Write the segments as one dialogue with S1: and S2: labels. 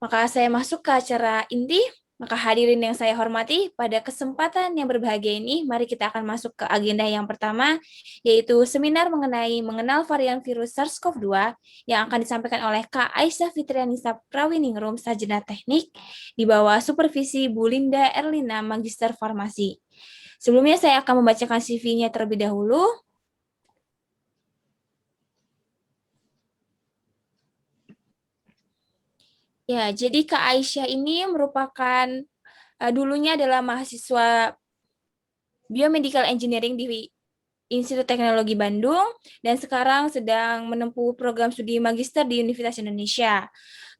S1: Maka saya masuk ke acara inti. Maka hadirin yang saya hormati, pada kesempatan yang berbahagia ini, mari kita akan masuk ke agenda yang pertama, yaitu seminar mengenai mengenal varian virus SARS-CoV-2 yang akan disampaikan oleh Kak Aisyah Fitrianisa Prawiningrum, Sarjana Teknik, di bawah supervisi Bu Linda Erlina, Magister Farmasi. Sebelumnya saya akan membacakan CV-nya terlebih dahulu. Ya, jadi Kak Aisyah ini merupakan dulunya adalah mahasiswa Biomedical Engineering di Institut Teknologi Bandung dan sekarang sedang menempuh program studi magister di Universitas Indonesia.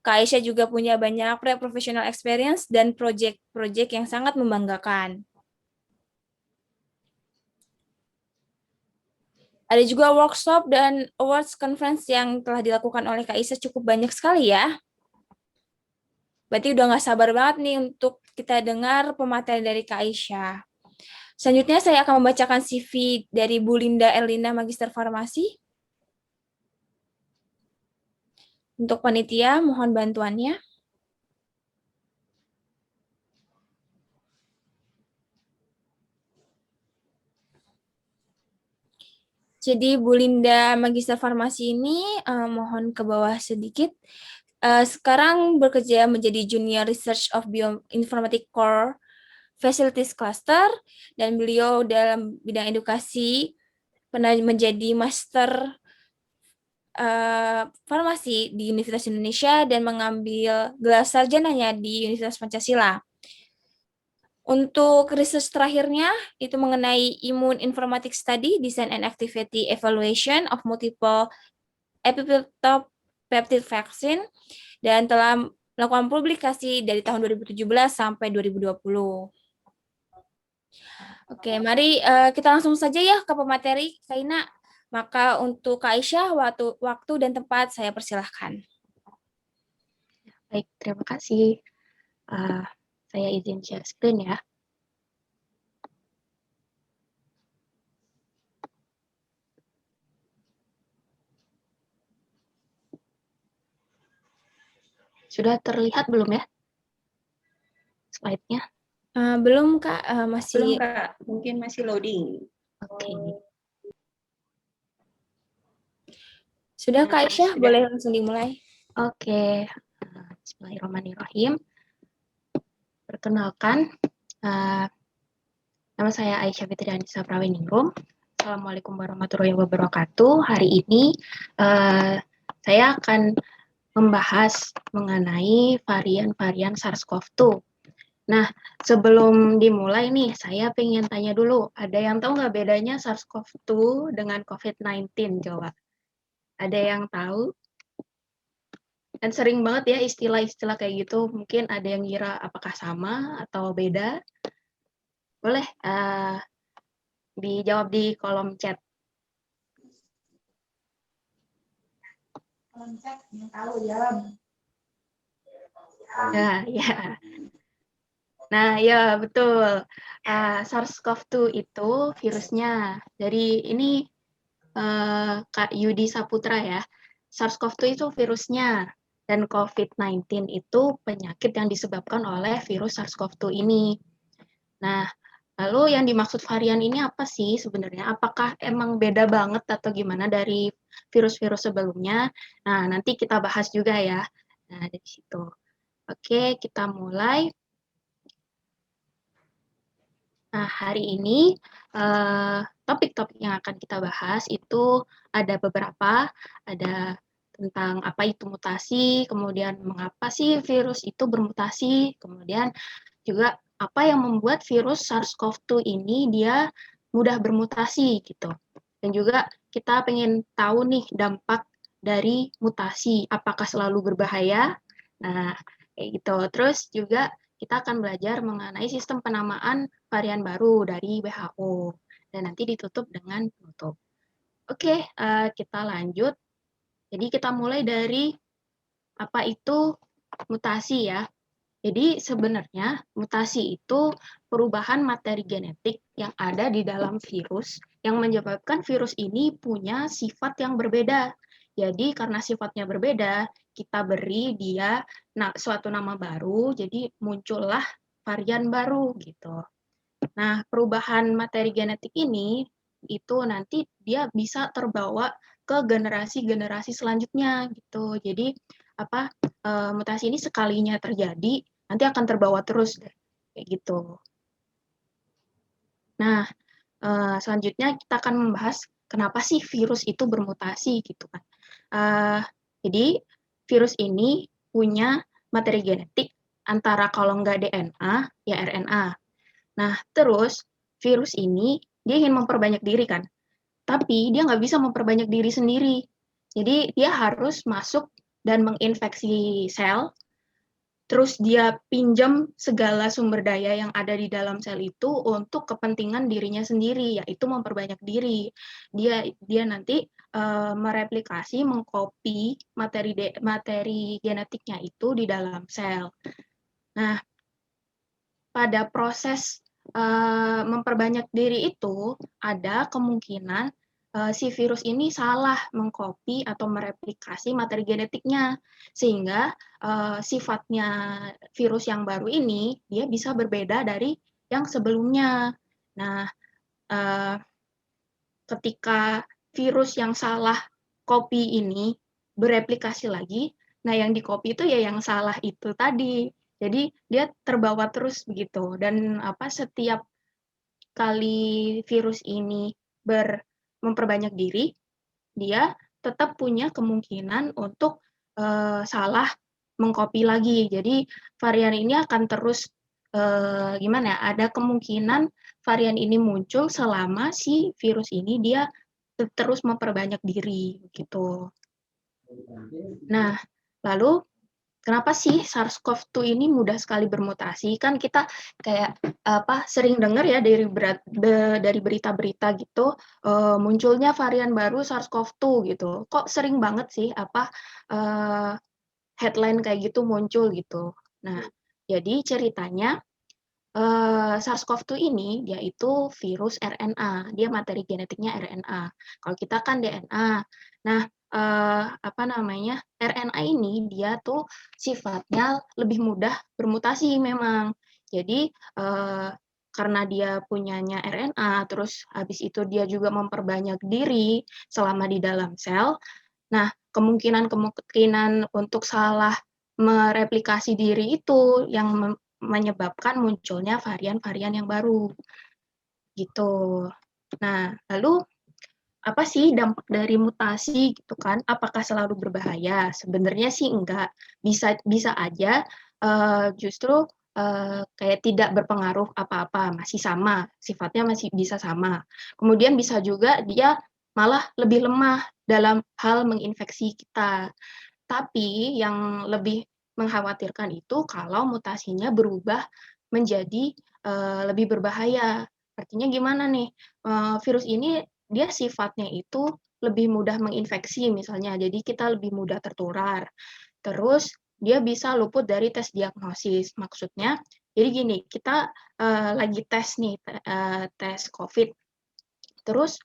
S1: Kak Aisyah juga punya banyak pre-professional experience dan proyek-proyek yang sangat membanggakan. Ada juga workshop dan awards conference yang telah dilakukan oleh Kak Aisyah cukup banyak sekali ya. Berarti udah nggak sabar banget nih untuk kita dengar pemateri dari Kak Aisyah. Selanjutnya saya akan membacakan CV dari Bu Linda Erlina, Magister Farmasi. Untuk panitia, mohon bantuannya. Jadi Bu Linda Magister Farmasi ini mohon ke bawah sedikit. Sekarang bekerja menjadi Junior Research of Bioinformatics Core Facilities Cluster dan beliau dalam bidang edukasi pernah menjadi Master Farmasi di Universitas Indonesia dan mengambil gelar sarjananya di Universitas Pancasila. Untuk research terakhirnya itu mengenai Immune Informatics Study, Design and Activity Evaluation of Multiple Epitope Peptide Vaccine dan telah melakukan publikasi dari tahun 2017 sampai 2020. Oke, mari kita langsung saja ya ke pemateri, Kak Ina. Maka untuk Kak Aisyah, waktu dan tempat saya persilahkan.
S2: Baik, terima kasih. Saya izin share screen ya. Sudah terlihat belum ya slide-nya?
S1: Belum Kak, masih.
S3: Belum Kak, mungkin masih loading.
S2: Oke.
S1: Sudah Kak Aisyah,
S3: Sudah.
S1: boleh langsung dimulai.
S2: Oke. Bismillahirrahmanirrahim. Perkenalkan, nama saya Aisyah Fitrianisa Prawiningrum. Assalamualaikum warahmatullahi wabarakatuh. Hari ini saya akan membahas mengenai varian-varian SARS-CoV-2. Nah, sebelum dimulai nih, saya pengen tanya dulu, ada yang tahu nggak bedanya SARS-CoV-2 dengan COVID-19? Coba. Ada yang tahu? Dan sering banget ya istilah-istilah kayak gitu, mungkin ada yang kira apakah sama atau beda? Boleh dijawab di kolom chat.
S4: Kolom chat yang tahu ya.
S2: Ya. Nah, ya betul. SARS-CoV-2 itu virusnya. Dari ini Kak Yudi Saputra ya. SARS-CoV-2 itu virusnya. Dan COVID-19 itu penyakit yang disebabkan oleh virus SARS-CoV-2 ini. Nah, lalu yang dimaksud varian ini apa sih sebenarnya? Apakah emang beda banget atau gimana dari virus-virus sebelumnya? Nah, nanti kita bahas juga ya. Nah, dari situ. Oke, kita mulai. Nah, hari ini topik-topik yang akan kita bahas itu ada beberapa, ada tentang apa itu mutasi, kemudian mengapa sih virus itu bermutasi, kemudian juga apa yang membuat virus SARS-CoV-2 ini dia mudah bermutasi gitu. Dan juga kita pengen tahu nih dampak dari mutasi, apakah selalu berbahaya? Nah, kayak gitu. Terus juga kita akan belajar mengenai sistem penamaan varian baru dari WHO. Dan nanti ditutup dengan penutup. Oke, kita lanjut. Jadi kita mulai dari apa itu mutasi ya. Jadi sebenarnya mutasi itu perubahan materi genetik yang ada di dalam virus yang menyebabkan virus ini punya sifat yang berbeda. Jadi karena sifatnya berbeda, kita beri dia suatu nama baru, jadi muncullah varian baru gitu. Nah, perubahan materi genetik ini itu nanti dia bisa terbawa ke generasi-generasi selanjutnya gitu. Jadi mutasi ini sekalinya terjadi nanti akan terbawa terus deh, kayak gitu. Nah, selanjutnya kita akan membahas kenapa sih virus itu bermutasi gitu kan. Jadi virus ini punya materi genetik antara kalau nggak DNA ya RNA. Nah, terus virus ini dia ingin memperbanyak diri kan, tapi dia nggak bisa memperbanyak diri sendiri. Jadi dia harus masuk dan menginfeksi sel, terus dia pinjam segala sumber daya yang ada di dalam sel itu untuk kepentingan dirinya sendiri, yaitu memperbanyak diri. Dia nanti mereplikasi, mengcopy materi genetiknya itu di dalam sel. Nah, pada proses memperbanyak diri itu ada kemungkinan si virus ini salah mengcopy atau mereplikasi materi genetiknya, sehingga sifatnya virus yang baru ini dia bisa berbeda dari yang sebelumnya. Nah, ketika virus yang salah copy ini bereplikasi lagi, nah yang di-copy itu ya yang salah itu tadi. Jadi dia terbawa terus begitu, dan setiap kali virus ini memperbanyak diri, dia tetap punya kemungkinan untuk salah mengcopy lagi. Jadi varian ini akan terus ada kemungkinan varian ini muncul selama si virus ini dia terus memperbanyak diri gitu. Nah, lalu kenapa sih SARS-CoV-2 ini mudah sekali bermutasi? Kan kita kayak sering dengar ya dari berita-berita gitu, munculnya varian baru SARS-CoV-2 gitu. Kok sering banget sih headline kayak gitu muncul gitu. Nah, jadi ceritanya SARS-CoV-2 ini dia itu virus RNA, dia materi genetiknya RNA. Kalau kita kan DNA. Nah, RNA ini dia tuh sifatnya lebih mudah bermutasi memang. Jadi karena dia punyanya RNA, terus habis itu dia juga memperbanyak diri selama di dalam sel. Nah, kemungkinan untuk salah mereplikasi diri itu yang menyebabkan munculnya varian-varian yang baru. Gitu. Nah, lalu apa sih dampak dari mutasi gitu kan? Apakah selalu berbahaya? Sebenarnya sih enggak. Bisa aja justru kayak tidak berpengaruh apa-apa, masih sama, sifatnya masih bisa sama. Kemudian bisa juga dia malah lebih lemah dalam hal menginfeksi kita. Tapi yang lebih mengkhawatirkan itu kalau mutasinya berubah menjadi lebih berbahaya. Artinya gimana nih? Virus ini dia sifatnya itu lebih mudah menginfeksi misalnya, jadi kita lebih mudah tertular. Terus dia bisa luput dari tes diagnosis. Maksudnya, jadi gini, kita lagi tes nih, tes COVID. Terus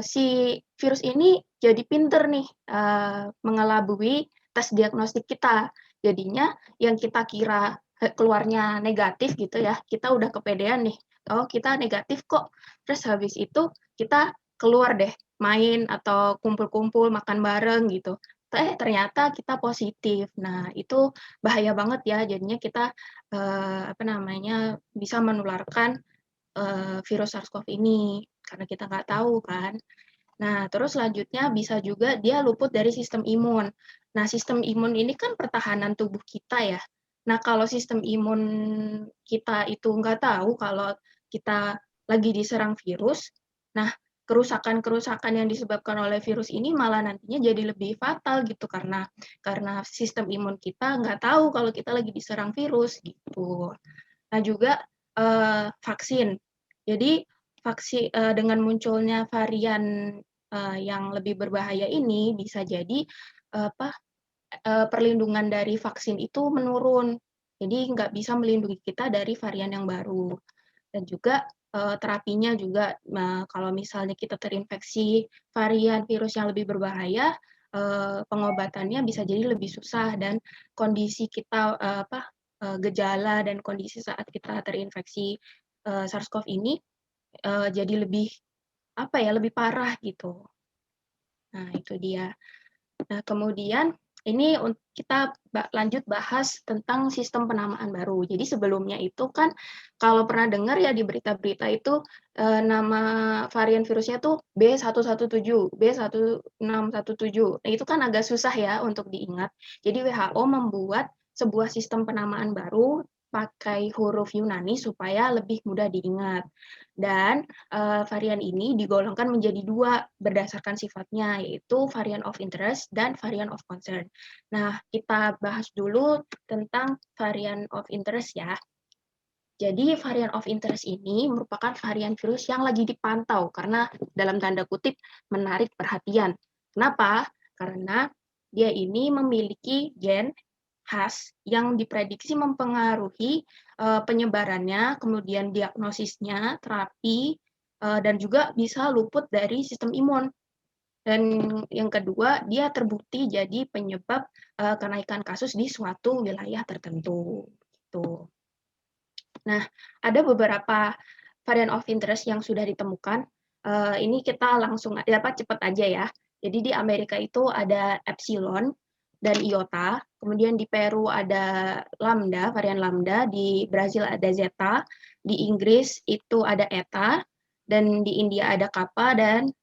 S2: si virus ini jadi pinter nih mengelabui tes diagnostik kita. Jadinya yang kita kira keluarnya negatif gitu ya, kita udah kepedean nih, oh kita negatif kok. Terus habis itu kita keluar deh main atau kumpul-kumpul makan bareng gitu. Ternyata kita positif. Nah, itu bahaya banget ya. Jadinya kita bisa menularkan virus SARS-CoV ini karena kita nggak tahu kan. Nah, terus selanjutnya bisa juga dia luput dari sistem imun. Nah, sistem imun ini kan pertahanan tubuh kita ya. Nah, kalau sistem imun kita itu nggak tahu kalau kita lagi diserang virus, nah kerusakan-kerusakan yang disebabkan oleh virus ini malah nantinya jadi lebih fatal gitu karena sistem imun kita nggak tahu kalau kita lagi diserang virus gitu. Nah, juga vaksin. Jadi dengan munculnya varian yang lebih berbahaya ini bisa jadi perlindungan dari vaksin itu menurun. Jadi nggak bisa melindungi kita dari varian yang baru. Dan juga terapinya juga kalau misalnya kita terinfeksi varian virus yang lebih berbahaya, pengobatannya bisa jadi lebih susah dan kondisi kita gejala dan kondisi saat kita terinfeksi SARS-CoV ini jadi lebih lebih parah gitu. Nah, itu dia. Nah, kemudian ini kita lanjut bahas tentang sistem penamaan baru. Jadi sebelumnya itu kan kalau pernah dengar ya di berita-berita itu nama varian virusnya tuh B117, B1617. Nah, itu kan agak susah ya untuk diingat. Jadi WHO membuat sebuah sistem penamaan baru pakai huruf Yunani supaya lebih mudah diingat. Dan varian ini digolongkan menjadi dua berdasarkan sifatnya, yaitu varian of interest dan varian of concern. Nah, kita bahas dulu tentang varian of interest ya. Jadi varian of interest ini merupakan varian virus yang lagi dipantau karena dalam tanda kutip menarik perhatian. Kenapa? Karena dia ini memiliki gen khas yang diprediksi mempengaruhi penyebarannya, kemudian diagnosisnya, terapi, dan juga bisa luput dari sistem imun. Dan yang kedua, dia terbukti jadi penyebab kenaikan kasus di suatu wilayah tertentu. Gitu. Nah, ada beberapa varian of interest yang sudah ditemukan. Ini kita langsung cepat aja ya. Jadi di Amerika itu ada Epsilon dan Iota, kemudian di Peru ada Lambda, varian Lambda, di Brazil ada Zeta, di Inggris itu ada Eta, dan di India ada Kappa, dan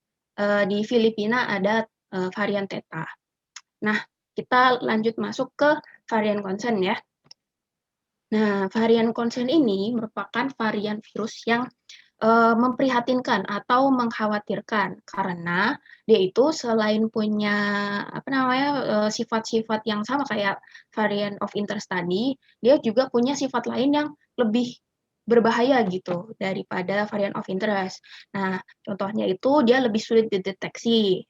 S2: di Filipina ada varian Theta. Nah, kita lanjut masuk ke varian concern ya. Nah, varian concern ini merupakan varian virus yang memprihatinkan atau mengkhawatirkan karena dia itu selain punya sifat-sifat yang sama kayak varian of interest tadi, dia juga punya sifat lain yang lebih berbahaya gitu daripada varian of interest. Nah, contohnya itu dia lebih sulit dideteksi.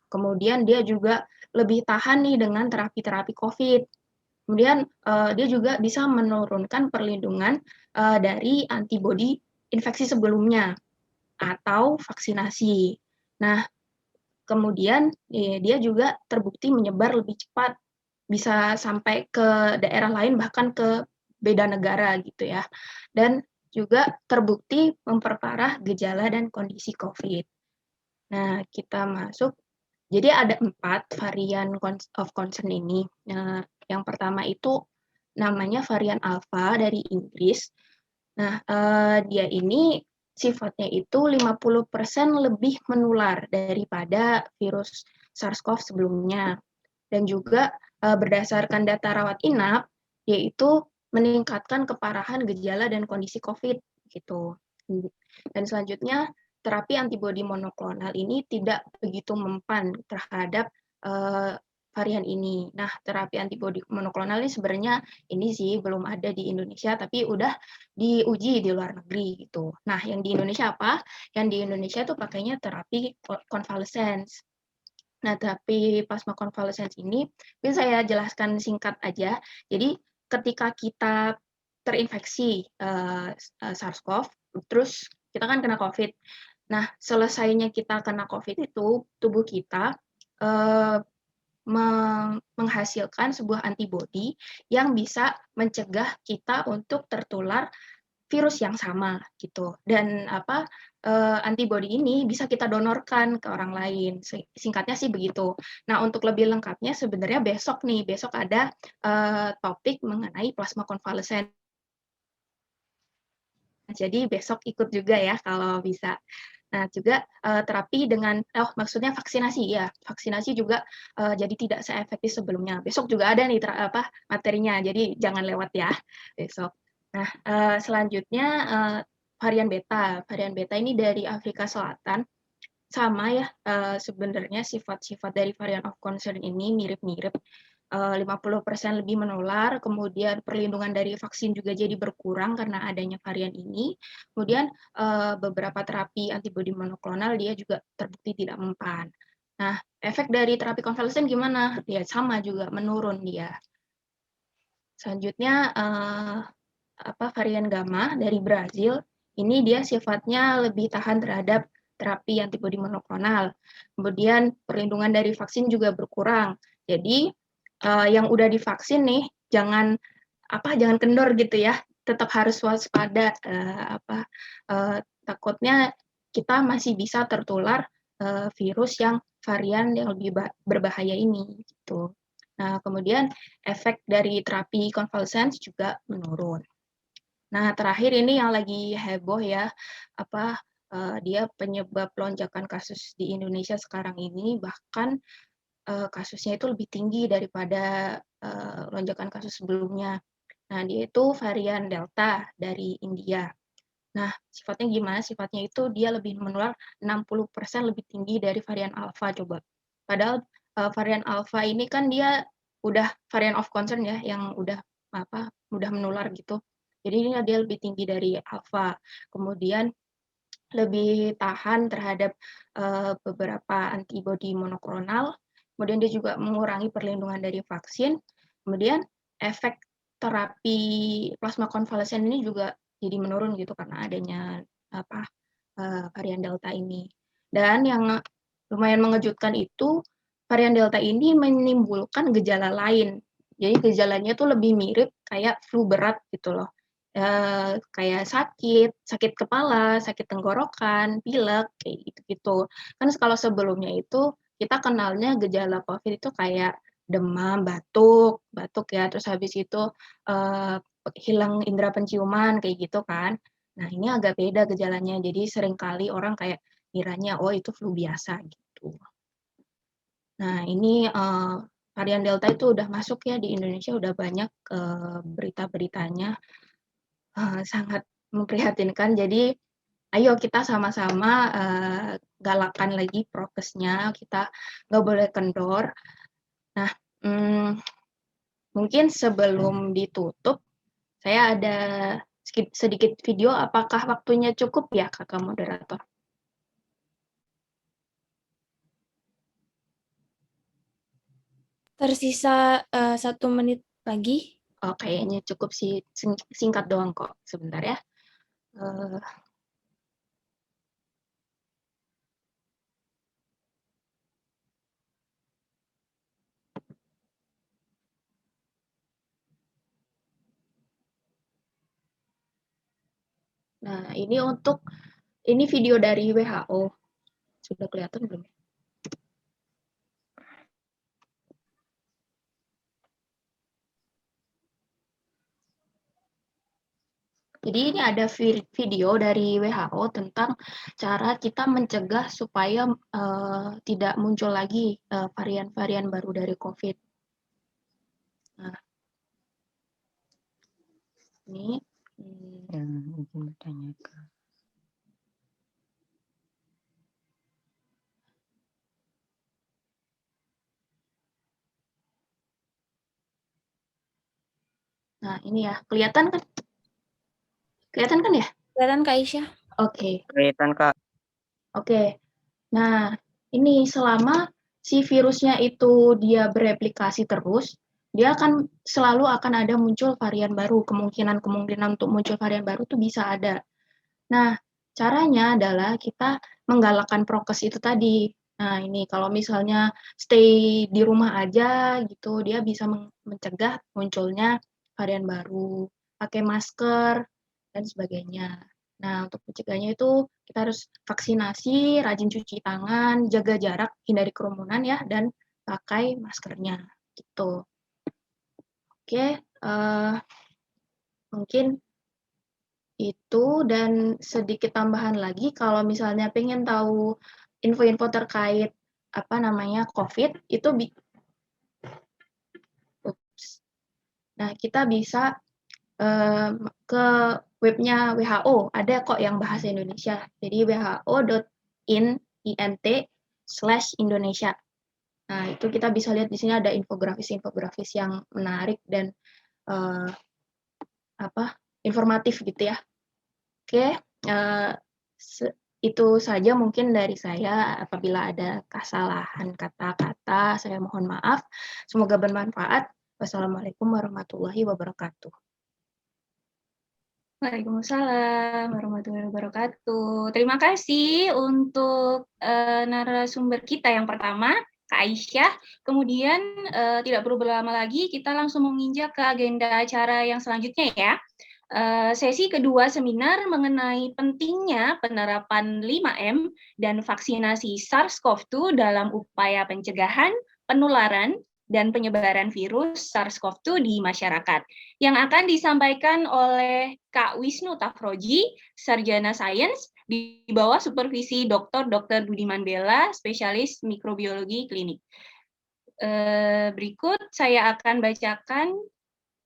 S2: Kemudian dia juga lebih tahan nih dengan terapi-terapi COVID. Kemudian dia juga bisa menurunkan perlindungan dari antibodi infeksi sebelumnya atau vaksinasi. Nah, kemudian dia juga terbukti menyebar lebih cepat, bisa sampai ke daerah lain bahkan ke beda negara gitu ya. Dan juga terbukti memperparah gejala dan kondisi COVID. Nah, kita masuk. Jadi ada 4 varian of concern ini. Nah, yang pertama itu namanya varian Alpha dari Inggris. Nah, dia ini sifatnya itu 50% lebih menular daripada virus SARS-CoV sebelumnya. Dan juga berdasarkan data rawat inap, yaitu meningkatkan keparahan gejala dan kondisi COVID gitu. Dan selanjutnya terapi antibodi monoklonal ini tidak begitu mempan terhadap varian ini. Nah, terapi antibodi monoklonal ini sebenarnya ini sih belum ada di Indonesia, tapi udah diuji di luar negeri gitu. Nah, yang di Indonesia apa? Yang di Indonesia tuh pakainya terapi convalescence. Nah, terapi plasma convalescence ini bisa saya jelaskan singkat aja. Jadi, ketika kita terinfeksi SARS-CoV, terus kita kan kena COVID. Nah, selesainya kita kena COVID itu, tubuh kita menghasilkan sebuah antibodi yang bisa mencegah kita untuk tertular virus yang sama gitu. Dan antibodi ini bisa kita donorkan ke orang lain. Singkatnya sih begitu. Nah, untuk lebih lengkapnya sebenarnya besok ada topik mengenai plasma konvalesen. Jadi besok ikut juga ya kalau bisa. Nah, juga terapi dengan maksudnya vaksinasi ya. Vaksinasi juga jadi tidak seefektif sebelumnya. Besok juga ada nih materinya. Jadi jangan lewat ya besok. Nah, selanjutnya varian beta. Varian beta ini dari Afrika Selatan. Sama ya, sebenarnya sifat-sifat dari varian of concern ini mirip-mirip. 50% lebih menular, kemudian perlindungan dari vaksin juga jadi berkurang karena adanya varian ini. Kemudian beberapa terapi antibodi monoklonal dia juga terbukti tidak mempan. Nah, efek dari terapi konvalesen gimana? Ya sama juga menurun dia. Selanjutnya varian gamma dari Brazil. Ini dia sifatnya lebih tahan terhadap terapi antibodi monoklonal. Kemudian perlindungan dari vaksin juga berkurang. Jadi yang udah divaksin nih jangan kendor gitu ya. Tetap harus waspada, takutnya kita masih bisa tertular virus yang varian yang lebih berbahaya ini gitu. Nah, kemudian efek dari terapi konvalesen juga menurun. Nah, terakhir ini yang lagi heboh ya, dia penyebab lonjakan kasus di Indonesia sekarang ini, bahkan kasusnya itu lebih tinggi daripada lonjakan kasus sebelumnya. Nah, dia itu varian Delta dari India. Nah, sifatnya gimana? Sifatnya itu dia lebih menular 60% lebih tinggi dari varian Alpha coba. Padahal varian Alpha ini kan dia udah varian of concern ya, yang udah mudah menular gitu. Jadi ini dia lebih tinggi dari Alpha. Kemudian lebih tahan terhadap beberapa antibodi monoklonal. Kemudian dia juga mengurangi perlindungan dari vaksin. Kemudian efek terapi plasma konvalesen ini juga jadi menurun gitu karena adanya varian Delta ini. Dan yang lumayan mengejutkan itu varian Delta ini menimbulkan gejala lain. Jadi gejalanya tuh lebih mirip kayak flu berat gitu loh. Kayak sakit kepala, sakit tenggorokan, pilek, kayak gitu-gitu. Kan kalau sebelumnya itu kita kenalnya gejala COVID itu kayak demam, batuk ya, terus habis itu hilang indera penciuman kayak gitu kan. Nah, ini agak beda gejalanya. Jadi seringkali orang kayak kiranya oh itu flu biasa gitu. Nah, ini varian Delta itu udah masuk ya di Indonesia, udah banyak berita-beritanya. Sangat memprihatinkan. Jadi ayo kita sama-sama galakan lagi prokesnya, kita nggak boleh kendor. Nah, mungkin sebelum ditutup, saya ada sedikit video, apakah waktunya cukup ya Kakak Moderator?
S1: Tersisa 1 menit lagi.
S2: Oh, kayaknya cukup sih, singkat doang kok, sebentar ya. Nah, ini video dari WHO. Sudah kelihatan belum? Jadi ini ada video dari WHO tentang cara kita mencegah supaya tidak muncul lagi varian-varian baru dari COVID. Nah, ini
S4: yang izin bertanyakan.
S2: Nah, ini ya, kelihatan kan? Kelihatan kan ya?
S1: Kelihatan Kak Aisyah?
S2: Oke.
S4: Kelihatan Kak.
S2: Oke. Nah, ini selama si virusnya itu dia bereplikasi terus, dia selalu akan ada muncul varian baru. Kemungkinan untuk muncul varian baru tuh bisa ada. Nah, caranya adalah kita menggalakkan prokes itu tadi. Nah, ini kalau misalnya stay di rumah aja gitu, dia bisa mencegah munculnya varian baru, pakai masker, dan sebagainya. Nah, untuk mencegahnya itu kita harus vaksinasi, rajin cuci tangan, jaga jarak, hindari kerumunan ya, dan pakai maskernya. Gitu. Oke, mungkin itu, dan sedikit tambahan lagi, kalau misalnya pengen tahu info-info terkait COVID, itu nah kita bisa ke webnya WHO, ada kok yang bahasa Indonesia. Jadi who.int/Indonesia. Nah, itu kita bisa lihat di sini ada infografis-infografis yang menarik dan informatif gitu ya. Oke, itu saja mungkin dari saya. Apabila ada kesalahan kata-kata, saya mohon maaf. Semoga bermanfaat. Wassalamualaikum warahmatullahi wabarakatuh.
S3: Waalaikumsalam warahmatullahi wabarakatuh. Terima kasih untuk narasumber kita yang pertama, Kak Aisyah. Kemudian tidak perlu berlama lagi, kita langsung menginjak ke agenda acara yang selanjutnya ya. Sesi kedua seminar mengenai pentingnya penerapan 5M dan vaksinasi SARS-CoV-2 dalam upaya pencegahan, penularan, dan penyebaran virus SARS-CoV-2 di masyarakat, yang akan disampaikan oleh Kak Wisnu Tafroji, Sarjana Sains, di bawah supervisi Dr. Budiman Bella, spesialis mikrobiologi klinik. Berikut saya akan bacakan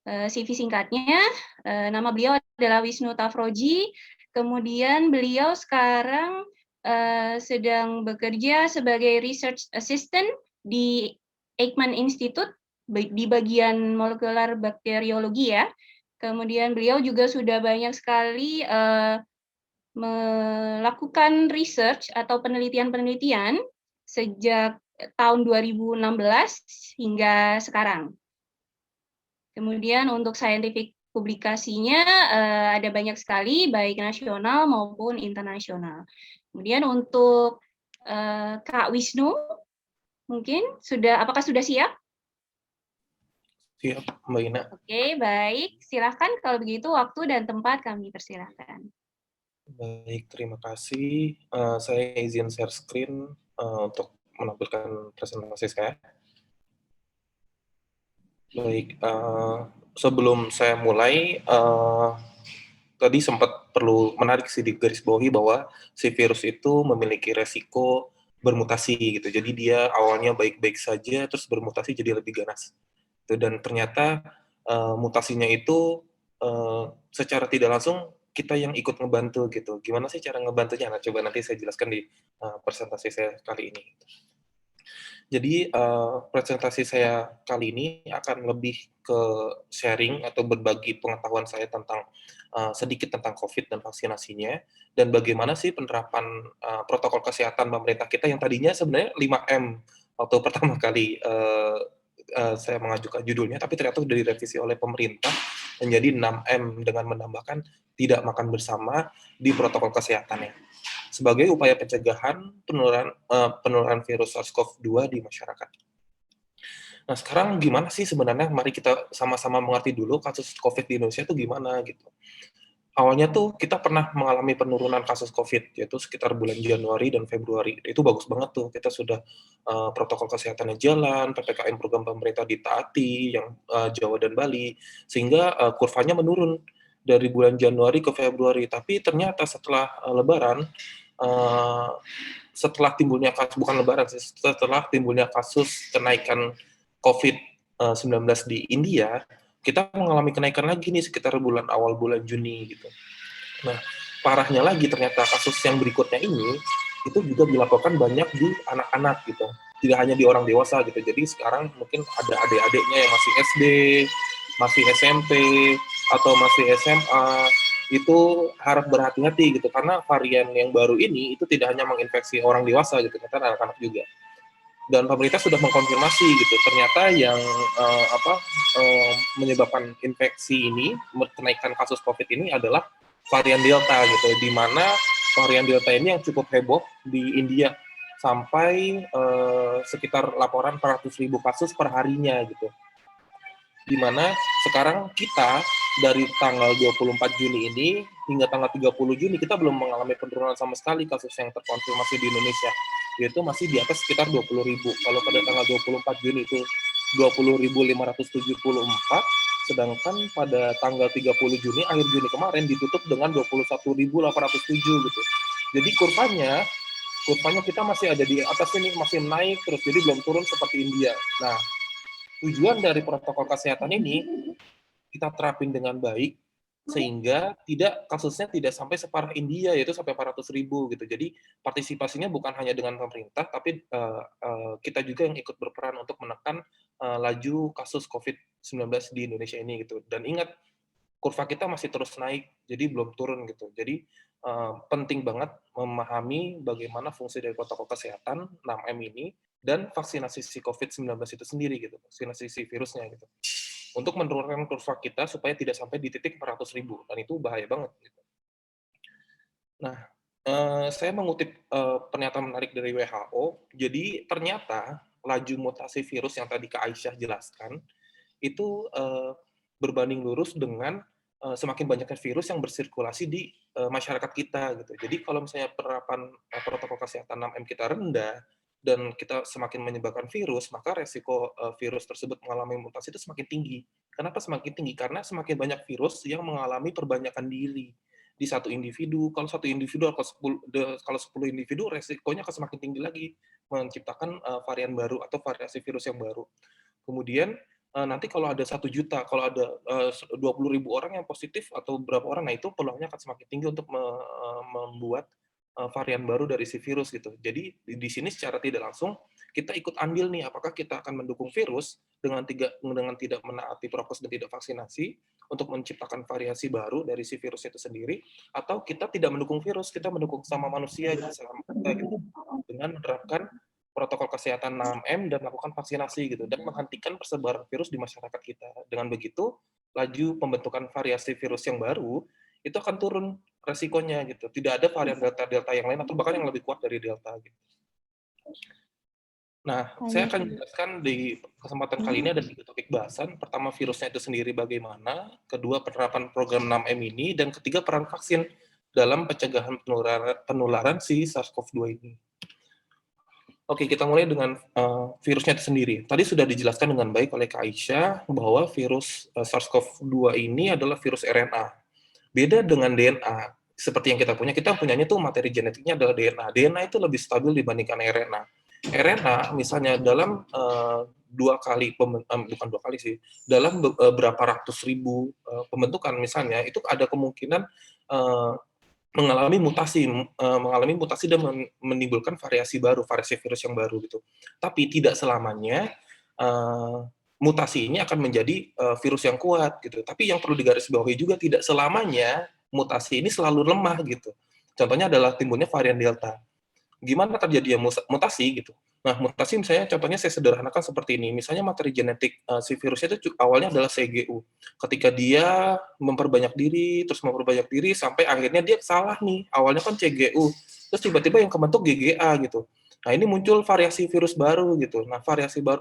S3: CV singkatnya. Nama beliau adalah Wisnu Tafroji, kemudian beliau sekarang sedang bekerja sebagai Research Assistant di Eijkman Institute di bagian molekular bakteriologi ya. Kemudian beliau juga sudah banyak sekali melakukan research atau penelitian-penelitian sejak tahun 2016 hingga sekarang. Kemudian untuk scientific publikasinya ada banyak sekali, baik nasional maupun internasional. Kemudian untuk Kak Wisnu, mungkin apakah sudah siap?
S5: Siap, Mbak Ina.
S3: Oke, baik. Silahkan kalau begitu waktu dan tempat kami persilahkan.
S5: Baik, terima kasih. Saya izin share screen untuk menampilkan presentasi saya. Baik, sebelum saya mulai, tadi sempat perlu menarik sih di garis bawahi bahwa si virus itu memiliki resiko bermutasi gitu. Jadi dia awalnya baik-baik saja, terus bermutasi jadi lebih ganas. Dan ternyata mutasinya itu secara tidak langsung kita yang ikut ngebantu gitu. Gimana sih cara ngebantunya? Nah, coba nanti saya jelaskan di presentasi saya kali ini. Jadi presentasi saya kali ini akan lebih ke sharing atau berbagi pengetahuan saya tentang sedikit tentang COVID dan vaksinasinya, dan bagaimana sih penerapan protokol kesehatan pemerintah kita yang tadinya sebenarnya 5M waktu pertama kali saya mengajukan judulnya, tapi ternyata sudah direvisi oleh pemerintah menjadi 6M dengan menambahkan tidak makan bersama di protokol kesehatannya sebagai upaya pencegahan penularan virus SARS-CoV-2 di masyarakat. Nah, sekarang gimana sih sebenarnya? Mari kita sama-sama mengerti dulu kasus COVID di Indonesia itu gimana gitu. Awalnya tuh kita pernah mengalami penurunan kasus COVID, yaitu sekitar bulan Januari dan Februari. Itu bagus banget tuh, kita sudah protokol kesehatannya jalan, PPKM program pemerintah ditaati, yang Jawa dan Bali, sehingga kurvanya menurun dari bulan Januari ke Februari. Tapi ternyata setelah Lebaran, setelah timbulnya kasus, bukan Lebaran, setelah timbulnya kasus kenaikan COVID-19 di India, kita mengalami kenaikan lagi nih sekitar awal bulan Juni gitu. Nah, parahnya lagi ternyata kasus yang berikutnya ini itu juga dilaporkan banyak di anak-anak gitu. Tidak hanya di orang dewasa gitu. Jadi sekarang mungkin ada adik-adiknya yang masih SD, masih SMP, atau masih SMA, itu harap berhati-hati gitu. Karena varian yang baru ini itu tidak hanya menginfeksi orang dewasa gitu, ternyata anak-anak juga. Dan pemerintah sudah mengkonfirmasi gitu, ternyata yang menyebabkan infeksi ini, kenaikan kasus COVID ini adalah varian Delta gitu, di mana varian Delta ini yang cukup heboh di India sampai sekitar laporan 400.000 kasus per harinya gitu. Di mana sekarang kita dari tanggal 24 Juni ini hingga tanggal 30 Juni kita belum mengalami penurunan sama sekali kasus yang terkonfirmasi di Indonesia, yaitu masih di atas sekitar 20.000. Kalau pada tanggal 24 Juni itu 20.574, sedangkan pada tanggal 30 Juni, akhir Juni kemarin ditutup dengan 21.807 gitu. Jadi kurvanya kita masih ada di atas ini, masih naik terus, jadi belum turun seperti India. Nah, tujuan dari protokol kesehatan ini kita terapin dengan baik sehingga kasusnya tidak sampai separah India, yaitu sampai 400.000 gitu. Jadi partisipasinya bukan hanya dengan pemerintah, tapi kita juga yang ikut berperan untuk menekan laju kasus COVID-19 di Indonesia ini gitu. Dan ingat, kurva kita masih terus naik, jadi belum turun gitu. Jadi penting banget memahami bagaimana fungsi dari protokol kesehatan 6M ini dan vaksinasi si COVID-19 itu sendiri gitu, vaksinasi si virusnya gitu. untuk menurunkan kurva kita supaya tidak sampai di titik 400.000, dan itu bahaya banget gitu. Nah, saya mengutip pernyataan menarik dari WHO. Jadi ternyata laju mutasi virus yang tadi Kak Aisyah jelaskan itu berbanding lurus dengan semakin banyaknya virus yang bersirkulasi di masyarakat kita gitu. Jadi kalau misalnya penerapan protokol kesehatan 6M kita rendah dan kita semakin menyebarkan virus, maka resiko virus tersebut mengalami mutasi itu semakin tinggi. Kenapa semakin tinggi? Karena semakin banyak virus yang mengalami perbanyakan diri di satu individu. Kalau satu individu, kalau 10 individu, resikonya akan semakin tinggi lagi menciptakan varian baru atau variasi virus yang baru. Kemudian nanti kalau ada 1 juta, kalau ada 20.000 orang yang positif atau berapa orang, nah itu peluangnya akan semakin tinggi untuk membuat varian baru dari si virus gitu. Jadi di sini secara tidak langsung kita ikut andil nih, apakah kita akan mendukung virus dengan tidak menaati prokes dan tidak vaksinasi untuk menciptakan variasi baru dari si virus itu sendiri, atau kita tidak mendukung virus, kita mendukung sama manusia gitu, dengan menerapkan protokol kesehatan 6M dan melakukan vaksinasi gitu, dan menghentikan persebaran virus di masyarakat kita. Dengan begitu, laju pembentukan variasi virus yang baru itu akan turun resikonya gitu. Tidak ada varian delta yang lain atau bahkan yang lebih kuat dari delta gitu. Nah, saya akan jelaskan di kesempatan kali ini ada 3 topik bahasan. Pertama, virusnya itu sendiri bagaimana, kedua, penerapan program 6M ini, dan ketiga, peran vaksin dalam pencegahan penularan si SARS-CoV-2 ini. Oke, kita mulai dengan virusnya itu sendiri. Tadi sudah dijelaskan dengan baik oleh Kak Aisyah bahwa virus SARS-CoV-2 ini adalah virus RNA. Beda dengan DNA, seperti yang kita punyanya tuh materi genetiknya adalah DNA. DNA itu lebih stabil dibandingkan RNA. RNA misalnya dalam bukan 2 kali sih, dalam berapa ratus ribu pembentukan misalnya, itu ada kemungkinan mengalami mutasi dan menimbulkan variasi virus yang baru gitu. Tapi tidak selamanya mutasi ini akan menjadi virus yang kuat gitu. Tapi yang perlu digarisbawahi juga, tidak selamanya mutasi ini selalu lemah gitu. Contohnya adalah timbulnya varian Delta. Gimana terjadinya mutasi gitu? Nah, mutasi misalnya contohnya saya sederhanakan seperti ini. Misalnya materi genetik si virusnya itu awalnya adalah CGU. Ketika dia memperbanyak diri sampai akhirnya dia salah nih. Awalnya kan CGU, terus tiba-tiba yang kebentuk GGA gitu. Nah, ini muncul variasi virus baru gitu. Nah,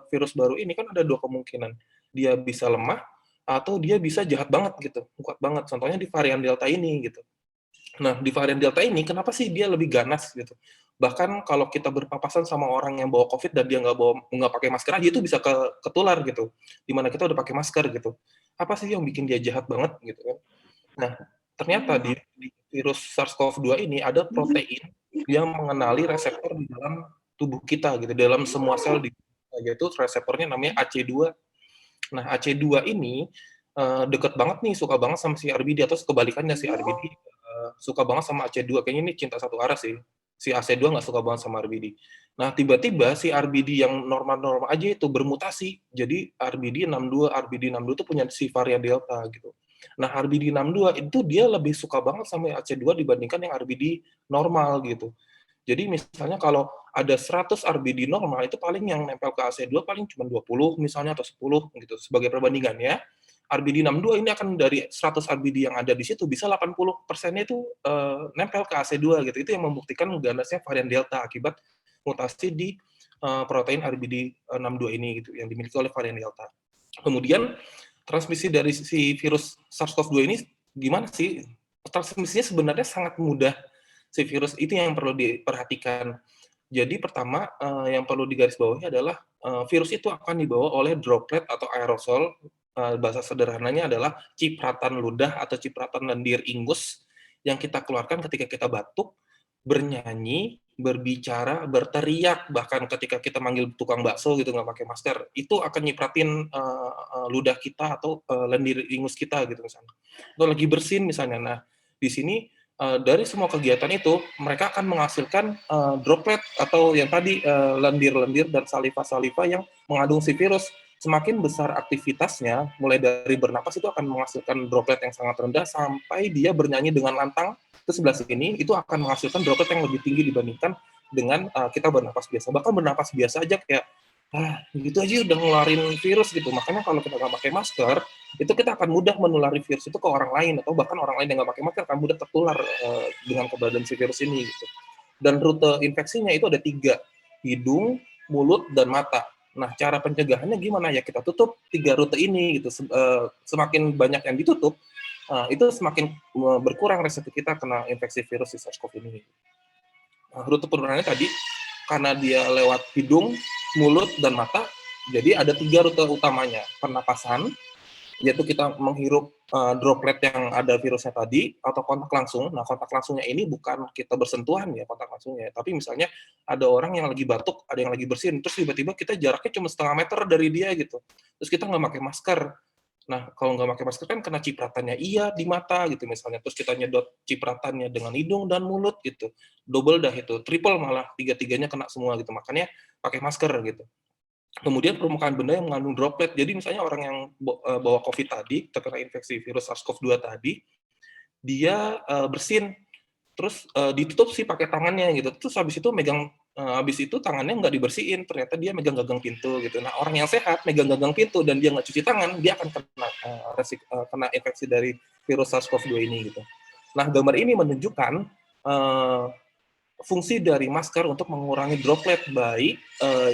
S5: virus baru ini kan ada 2 kemungkinan. Dia bisa lemah atau dia bisa jahat banget gitu, kuat banget. Contohnya di varian Delta ini gitu. Nah, di varian Delta ini kenapa sih dia lebih ganas gitu? Bahkan kalau kita berpapasan sama orang yang bawa COVID dan dia nggak pakai masker aja, itu bisa ketular gitu. Dimana kita udah pakai masker gitu. Apa sih yang bikin dia jahat banget gitu kan? Nah, ternyata di virus SARS-CoV-2 ini ada protein yang mengenali reseptor di dalam tubuh kita gitu, dalam semua sel yaitu reseptornya namanya AC2. Nah, AC2 ini deket banget nih, suka banget sama si RBD, atau kebalikannya, si RBD suka banget sama AC2. Kayaknya ini cinta satu arah sih. Si AC2 nggak suka banget sama RBD. Nah, tiba-tiba si RBD yang normal-normal aja itu bermutasi. Jadi RBD 62 itu punya si varian Delta gitu. Nah, RBD 62 itu dia lebih suka banget sama AC2 dibandingkan yang RBD normal gitu. Jadi misalnya kalau ada 100 RBD normal, itu paling yang nempel ke AC2 paling cuma 20 misalnya atau 10 gitu. Sebagai perbandingannya, RBD 62 ini akan dari 100 RBD yang ada di situ bisa 80%-nya itu nempel ke AC2 gitu. Itu yang membuktikan ganasnya varian Delta akibat mutasi di protein RBD 62 ini gitu yang dimiliki oleh varian Delta. Kemudian transmisi dari si virus SARS-CoV-2 ini gimana sih? Transmisinya sebenarnya sangat mudah. Si virus itu yang perlu diperhatikan. Jadi pertama yang perlu digarisbawahi adalah virus itu akan dibawa oleh droplet atau aerosol. Bahasa sederhananya adalah cipratan ludah atau cipratan lendir ingus yang kita keluarkan ketika kita batuk, bernyanyi, berbicara, berteriak, bahkan ketika kita manggil tukang bakso gitu nggak pakai masker, itu akan nyipratin ludah kita atau lendir ingus kita gitu misalnya. Atau lagi bersin misalnya. Nah, di sini dari semua kegiatan itu mereka akan menghasilkan droplet atau yang tadi lendir-lendir dan saliva-saliva yang mengandung si virus. Semakin besar aktivitasnya, mulai dari bernapas itu akan menghasilkan droplet yang sangat rendah sampai dia bernyanyi dengan lantang ke sebelah sini, itu akan menghasilkan droplet yang lebih tinggi dibandingkan dengan kita bernapas biasa. Bahkan bernapas biasa aja kayak gitu aja udah ngeluarin virus gitu. Makanya kalau kita nggak pakai masker, itu kita akan mudah menulari virus itu ke orang lain, atau bahkan orang lain yang nggak pakai masker akan mudah tertular dengan keberadaan si virus ini gitu. Dan rute infeksinya itu ada 3, hidung, mulut, dan mata. Nah, cara pencegahannya gimana? Ya kita tutup 3 rute ini gitu. Semakin banyak yang ditutup, itu semakin berkurang resiko kita kena infeksi virus si SARS-CoV ini. Nah, rute penularannya tadi, karena dia lewat hidung, mulut, dan mata, jadi ada 3 rute utamanya. Pernapasan, yaitu kita menghirup droplet yang ada virusnya tadi, atau kontak langsung. Nah, kontak langsungnya ini bukan kita bersentuhan ya kontak langsungnya, tapi misalnya ada orang yang lagi batuk, ada yang lagi bersin, terus tiba-tiba kita jaraknya cuma setengah meter dari dia gitu. Terus kita nggak pakai masker. Nah, kalau nggak pakai masker kan kena cipratannya iya di mata gitu misalnya. Terus kita nyedot cipratannya dengan hidung dan mulut gitu. Double dah itu, triple malah, 3-tiganya kena semua gitu. Makanya pakai masker gitu. Kemudian permukaan benda yang mengandung droplet. Jadi misalnya orang yang bawa COVID tadi, terkena infeksi virus SARS-CoV-2 tadi, dia bersin, terus ditutup sih pakai tangannya gitu. Terus habis itu habis itu tangannya nggak dibersihin, ternyata dia megang gagang pintu gitu. Nah, orang yang sehat megang gagang pintu dan dia nggak cuci tangan, dia akan kena infeksi dari virus SARS-CoV-2 ini gitu. Nah, gambar ini menunjukkan fungsi dari masker untuk mengurangi droplet, baik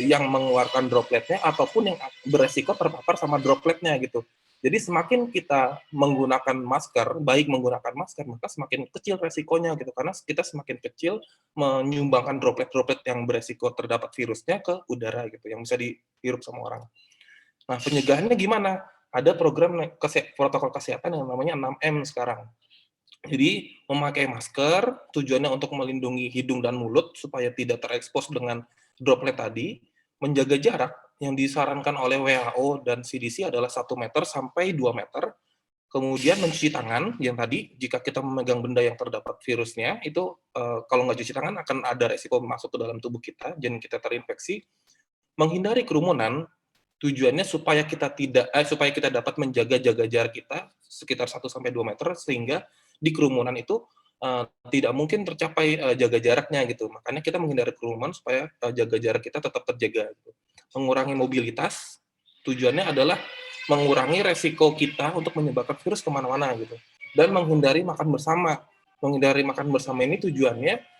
S5: yang mengeluarkan dropletnya ataupun yang beresiko terpapar sama dropletnya gitu. Jadi semakin kita menggunakan masker, baik menggunakan masker, maka semakin kecil resikonya gitu, karena kita semakin kecil menyumbangkan droplet-droplet yang beresiko terdapat virusnya ke udara gitu, yang bisa dihirup sama orang. Nah, pencegahannya gimana? Ada program protokol kesehatan yang namanya 6M sekarang. Jadi memakai masker tujuannya untuk melindungi hidung dan mulut supaya tidak terekspos dengan droplet tadi, menjaga jarak yang disarankan oleh WHO dan CDC adalah 1 meter sampai 2 meter, kemudian mencuci tangan yang tadi jika kita memegang benda yang terdapat virusnya itu kalau nggak cuci tangan akan ada resiko masuk ke dalam tubuh kita dan kita terinfeksi, menghindari kerumunan. Tujuannya supaya kita dapat menjaga jarak kita sekitar 1 sampai 2 meter sehingga di kerumunan itu tidak mungkin tercapai jaga jaraknya gitu. Makanya kita menghindari kerumunan supaya jaga jarak kita tetap terjaga gitu. Mengurangi mobilitas, tujuannya adalah mengurangi resiko kita untuk menyebarkan virus kemana-mana gitu. Dan menghindari makan bersama. Menghindari makan bersama ini tujuannya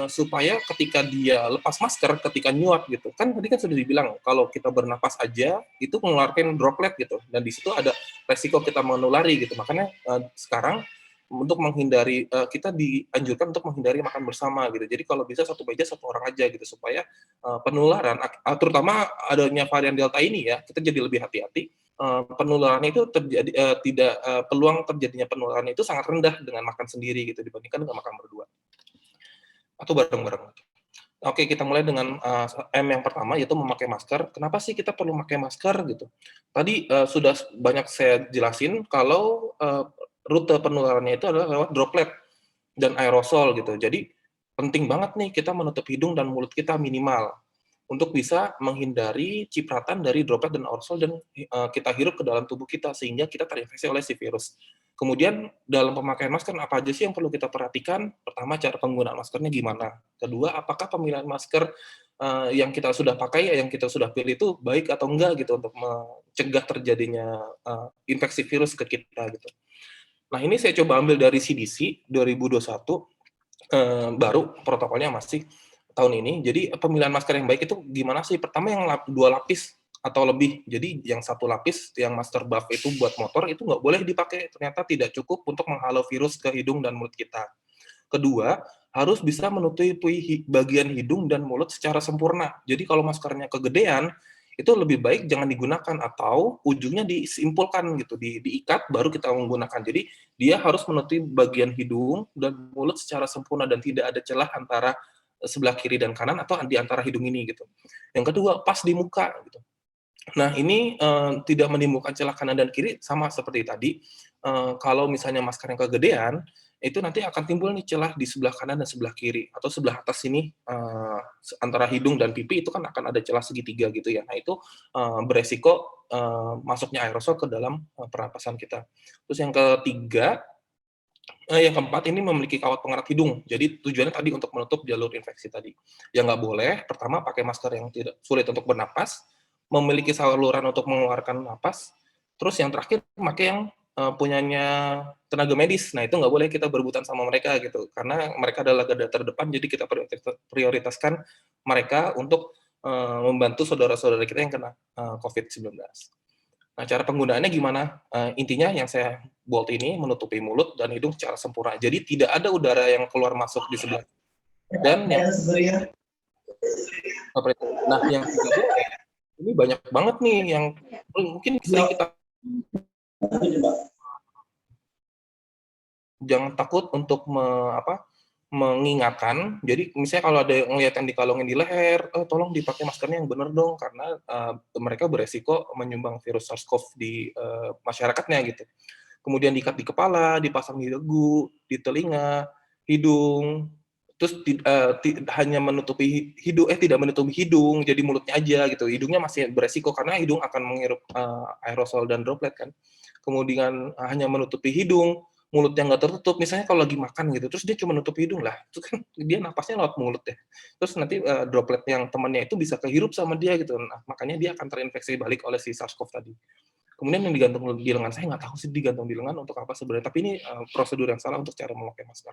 S5: supaya ketika dia lepas masker, ketika nyuap gitu, kan tadi kan sudah dibilang kalau kita bernapas aja itu mengeluarkan droplet gitu, dan di situ ada resiko kita menulari gitu. Makanya sekarang untuk menghindari kita dianjurkan untuk menghindari makan bersama gitu. Jadi kalau bisa satu meja satu orang aja gitu supaya penularan, terutama adanya varian Delta ini ya, kita jadi lebih hati-hati. Penularan itu terjadi peluang terjadinya penularan itu sangat rendah dengan makan sendiri gitu dibandingkan dengan makan berdua atau bareng-bareng. Oke, kita mulai dengan M yang pertama, yaitu memakai masker. Kenapa sih kita perlu memakai masker gitu? Tadi sudah banyak saya jelasin kalau rute penularannya itu adalah lewat droplet dan aerosol gitu. Jadi penting banget nih kita menutup hidung dan mulut kita minimal untuk bisa menghindari cipratan dari droplet dan aerosol dan kita hirup ke dalam tubuh kita sehingga kita terinfeksi oleh si virus. Kemudian dalam pemakaian masker apa aja sih yang perlu kita perhatikan? Pertama, cara penggunaan maskernya gimana? Kedua, apakah pemilihan masker yang kita sudah pakai, yang kita sudah pilih itu baik atau enggak gitu untuk mencegah terjadinya infeksi virus ke kita gitu. Nah, ini saya coba ambil dari CDC 2021, baru protokolnya masih tahun ini. Jadi pemilihan masker yang baik itu gimana sih? Pertama yang 2 lapis atau lebih. Jadi yang 1 lapis yang masker buff itu buat motor itu nggak boleh dipakai. Ternyata tidak cukup untuk menghalau virus ke hidung dan mulut kita. Kedua, harus bisa menutupi bagian hidung dan mulut secara sempurna. Jadi kalau maskernya kegedean, itu lebih baik jangan digunakan atau ujungnya disimpulkan gitu, diikat baru kita menggunakan. Jadi dia harus menutupi bagian hidung dan mulut secara sempurna dan tidak ada celah antara sebelah kiri dan kanan atau di antara hidung ini gitu. Yang kedua, pas di muka gitu. Nah, ini tidak menimbulkan celah kanan dan kiri sama seperti tadi. Kalau misalnya masker yang kegedean, itu nanti akan timbul nih celah di sebelah kanan dan sebelah kiri atau sebelah atas sini antara hidung dan pipi itu kan akan ada celah segitiga gitu ya. Nah, itu beresiko masuknya aerosol ke dalam pernapasan kita. Terus yang ketiga, Yang keempat, ini memiliki kawat pengerat hidung. Jadi tujuannya tadi untuk menutup jalur infeksi tadi. Yang nggak boleh, pertama pakai masker yang tidak sulit untuk bernapas, memiliki saluran untuk mengeluarkan napas, terus yang terakhir pakai yang punyanya tenaga medis. Nah, itu nggak boleh kita berebutan sama mereka gitu, karena mereka adalah garda terdepan, jadi kita prioritaskan mereka untuk membantu saudara-saudara kita yang kena COVID-19. Nah, cara penggunaannya gimana? Intinya yang saya bold ini menutupi mulut dan hidung secara sempurna. Jadi tidak ada udara yang keluar masuk di sebelah. Dan yang nah, yang tidak boleh, ini banyak banget nih yang mungkin sering kita jangan takut untuk mengingatkan. Jadi misalnya kalau ada yang ngeliat yang dikalungin di leher, tolong dipakai maskernya yang benar dong, karena mereka beresiko menyumbang virus SARS-CoV di masyarakatnya gitu. Kemudian diikat di kepala, dipasang di dagu, di telinga, hidung, terus hanya menutupi hidung, tidak menutupi hidung, jadi mulutnya aja gitu. Hidungnya masih beresiko karena hidung akan menghirup aerosol dan droplet kan. Kemudian hanya menutupi hidung, mulut yang nggak tertutup, misalnya kalau lagi makan gitu, terus dia cuma nutup hidung lah, itu kan dia napasnya lewat mulut ya. Terus nanti droplet yang temannya itu bisa kehirup sama dia gitu, nah, makanya dia akan terinfeksi balik oleh si SARS-CoV tadi. Kemudian yang digantung di lengan, saya nggak tahu sih digantung di lengan untuk apa sebenarnya, tapi ini prosedur yang salah untuk cara memakai masker.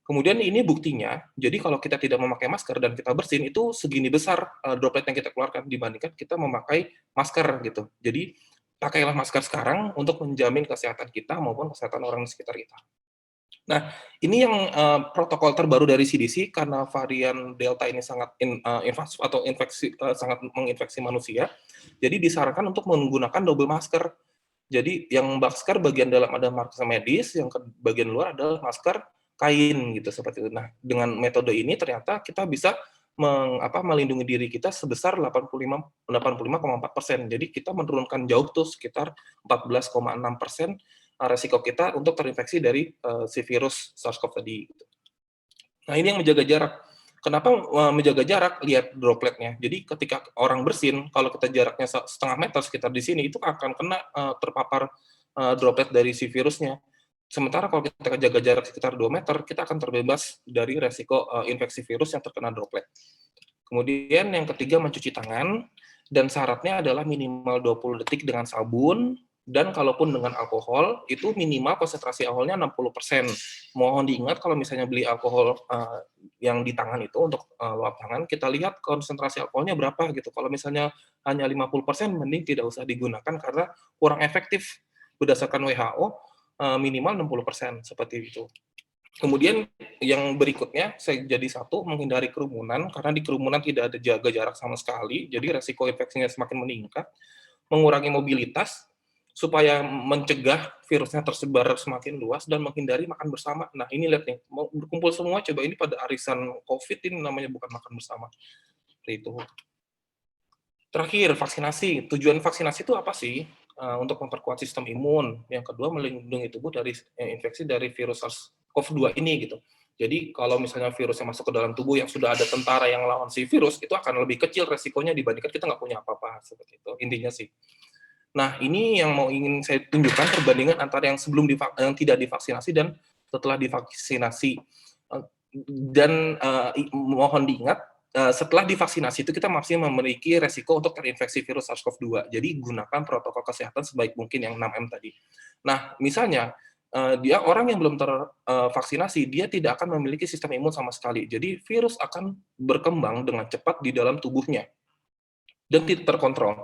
S5: Kemudian ini buktinya, jadi kalau kita tidak memakai masker dan kita bersin, itu segini besar droplet yang kita keluarkan dibandingkan kita memakai masker gitu. Jadi pakailah masker sekarang untuk menjamin kesehatan kita maupun kesehatan orang di sekitar kita. Nah, ini yang protokol terbaru dari CDC karena varian Delta ini sangat invasif atau sangat menginfeksi manusia. Jadi disarankan untuk menggunakan double masker. Jadi yang masker bagian dalam ada masker medis, yang bagian luar adalah masker kain gitu seperti itu. Nah, dengan metode ini ternyata kita bisa melindungi diri kita sebesar 85,4%. Jadi kita menurunkan jauh tuh sekitar 14,6% resiko kita untuk terinfeksi dari si virus SARS-CoV tadi. Nah, ini yang menjaga jarak. Kenapa menjaga jarak? Lihat dropletnya. Jadi ketika orang bersin, kalau kita jaraknya setengah meter sekitar di sini, itu akan kena terpapar droplet dari si virusnya. Sementara kalau kita jaga jarak sekitar 2 meter, kita akan terbebas dari resiko infeksi virus yang terkena droplet. Kemudian yang ketiga, mencuci tangan, dan syaratnya adalah minimal 20 detik dengan sabun, dan kalaupun dengan alkohol, itu minimal konsentrasi alkoholnya 60%. Mohon diingat kalau misalnya beli alkohol yang di tangan itu untuk luap tangan, kita lihat konsentrasi alkoholnya berapa gitu. Kalau misalnya hanya 50%, mending tidak usah digunakan karena kurang efektif. Berdasarkan WHO, minimal 60%, seperti itu. Kemudian yang berikutnya, saya jadi satu, menghindari kerumunan, karena di kerumunan tidak ada jaga jarak sama sekali, jadi resiko infeksinya semakin meningkat. Mengurangi mobilitas, supaya mencegah virusnya tersebar semakin luas, dan menghindari makan bersama. Nah, ini lihat nih, mau berkumpul semua, coba ini pada arisan COVID, ini namanya bukan makan bersama. Seperti itu. Terakhir, vaksinasi. Tujuan vaksinasi itu apa sih? Untuk memperkuat sistem imun. Yang kedua, melindungi tubuh dari infeksi dari virus SARS-CoV-2 ini gitu. Jadi kalau misalnya virus yang masuk ke dalam tubuh yang sudah ada tentara yang lawan si virus, itu akan lebih kecil resikonya dibandingkan kita nggak punya apa-apa, seperti itu. Intinya sih. Nah, ini yang ingin saya tunjukkan perbandingan antara yang yang tidak divaksinasi dan setelah divaksinasi. Dan mohon diingat, setelah divaksinasi itu kita masih memiliki resiko untuk terinfeksi virus SARS-CoV-2. Jadi gunakan protokol kesehatan sebaik mungkin yang 6M tadi. Nah, misalnya dia orang yang belum tervaksinasi, dia tidak akan memiliki sistem imun sama sekali. Jadi virus akan berkembang dengan cepat di dalam tubuhnya dan tidak terkontrol.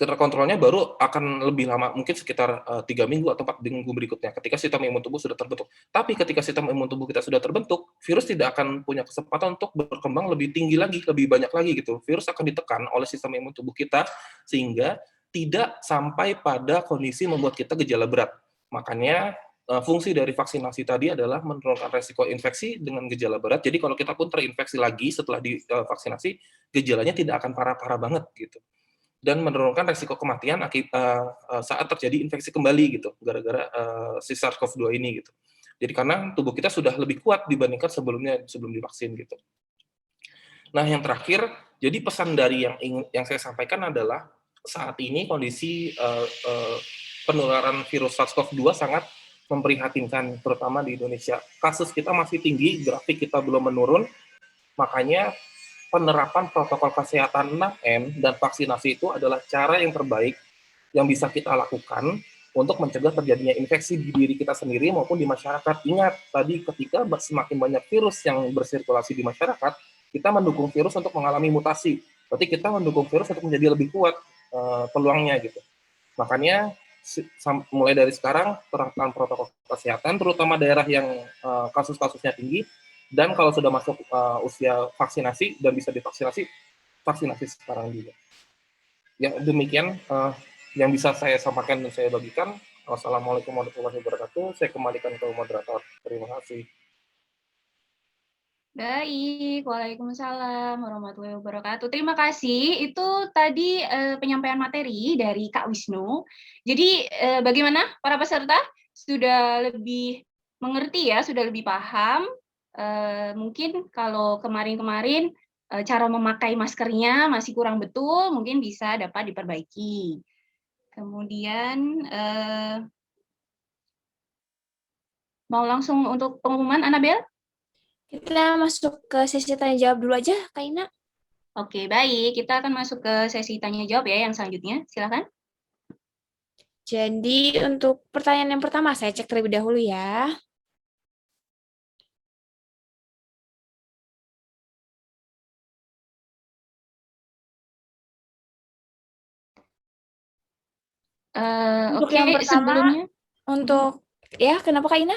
S5: Terkontrolnya baru akan lebih lama, mungkin sekitar 3 minggu atau 4 minggu berikutnya, ketika sistem imun tubuh sudah terbentuk. Tapi ketika sistem imun tubuh kita sudah terbentuk, virus tidak akan punya kesempatan untuk berkembang lebih tinggi lagi, lebih banyak lagi gitu. Virus akan ditekan oleh sistem imun tubuh kita, sehingga tidak sampai pada kondisi membuat kita gejala berat. Makanya fungsi dari vaksinasi tadi adalah menurunkan resiko infeksi dengan gejala berat. Jadi kalau kita pun terinfeksi lagi setelah divaksinasi, gejalanya tidak akan parah-parah banget gitu. Dan menurunkan resiko kematian saat terjadi infeksi kembali gitu, gara-gara si SARS-CoV-2 ini gitu. Jadi karena tubuh kita sudah lebih kuat dibandingkan sebelum divaksin gitu. Nah, yang terakhir, jadi pesan dari yang saya sampaikan adalah saat ini kondisi penularan virus SARS-CoV-2 sangat memprihatinkan, terutama di Indonesia. Kasus kita masih tinggi, grafik kita belum menurun, makanya penerapan protokol kesehatan 6M dan vaksinasi itu adalah cara yang terbaik yang bisa kita lakukan untuk mencegah terjadinya infeksi di diri kita sendiri maupun di masyarakat. Ingat, tadi ketika semakin banyak virus yang bersirkulasi di masyarakat, kita mendukung virus untuk mengalami mutasi. Berarti kita mendukung virus untuk menjadi lebih kuat peluangnya gitu. Makanya mulai dari sekarang terapkan protokol kesehatan, terutama daerah yang kasus-kasusnya tinggi, dan kalau sudah masuk usia vaksinasi dan bisa divaksinasi, vaksinasi sekarang juga. Ya, demikian yang bisa saya sampaikan dan saya bagikan. Wassalamualaikum warahmatullahi wabarakatuh. Saya kembalikan ke moderator. Terima kasih.
S3: Baik, Waalaikumsalam warahmatullahi wabarakatuh. Terima kasih. Itu tadi penyampaian materi dari Kak Wisnu. Jadi bagaimana para peserta? Sudah lebih mengerti ya, sudah lebih paham. Mungkin kalau kemarin-kemarin cara memakai maskernya masih kurang betul, mungkin bisa dapat diperbaiki. Kemudian mau langsung untuk pengumuman, Anabel?
S1: Kita masuk ke sesi tanya jawab dulu aja, Kak Ina.
S3: Oke, baik. Kita akan masuk ke sesi tanya jawab ya yang selanjutnya. Silakan.
S1: Jadi untuk pertanyaan yang pertama saya cek terlebih dahulu ya. Untuk
S3: Oke,
S1: yang pertama,
S3: sebelumnya.
S1: untuk ya kenapa Kak Ina?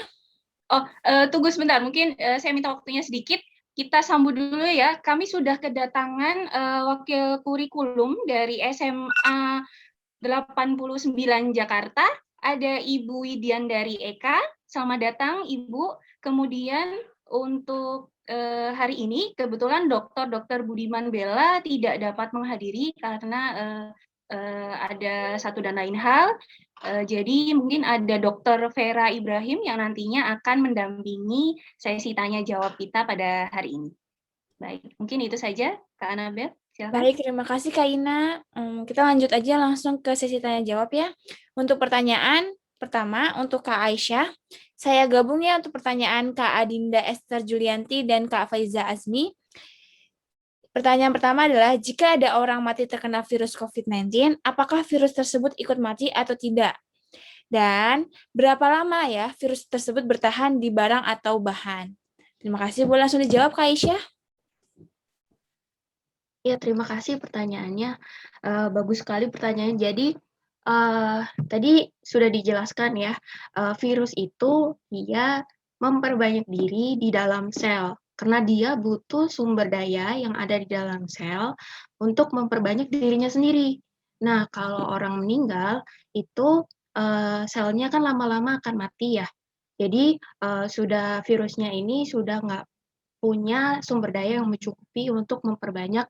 S3: Tunggu sebentar. Mungkin saya minta waktunya sedikit. Kita sambut dulu ya. Kami sudah kedatangan wakil kurikulum dari SMA 89 Jakarta. Ada Ibu Widian dari Eka. Selamat datang, Ibu. Kemudian untuk hari ini kebetulan Dr. Budiman Bella tidak dapat menghadiri karena ada satu dan lain hal. Jadi mungkin ada Dr. Vera Ibrahim yang nantinya akan mendampingi sesi tanya jawab kita pada hari ini. Baik, mungkin itu saja Kak Anabel. Silakan.
S1: Baik, terima kasih Kak Ina. Kita lanjut aja langsung ke sesi tanya jawab ya. Untuk pertanyaan pertama untuk Kak Aisyah, saya gabung ya untuk pertanyaan Kak Adinda Esther Julianti dan Kak Faiza Azmi. Pertanyaan pertama adalah, jika ada orang mati terkena virus COVID-19, apakah virus tersebut ikut mati atau tidak? Dan berapa lama ya virus tersebut bertahan di barang atau bahan? Terima kasih, boleh langsung dijawab Kak Aisyah?
S2: Ya, terima kasih pertanyaannya. Bagus sekali pertanyaannya. Jadi, tadi sudah dijelaskan ya, virus itu dia memperbanyak diri di dalam sel. Karena dia butuh sumber daya yang ada di dalam sel untuk memperbanyak dirinya sendiri. Nah, kalau orang meninggal, itu selnya kan lama-lama akan mati ya. Jadi, virusnya ini sudah nggak punya sumber daya yang mencukupi untuk memperbanyak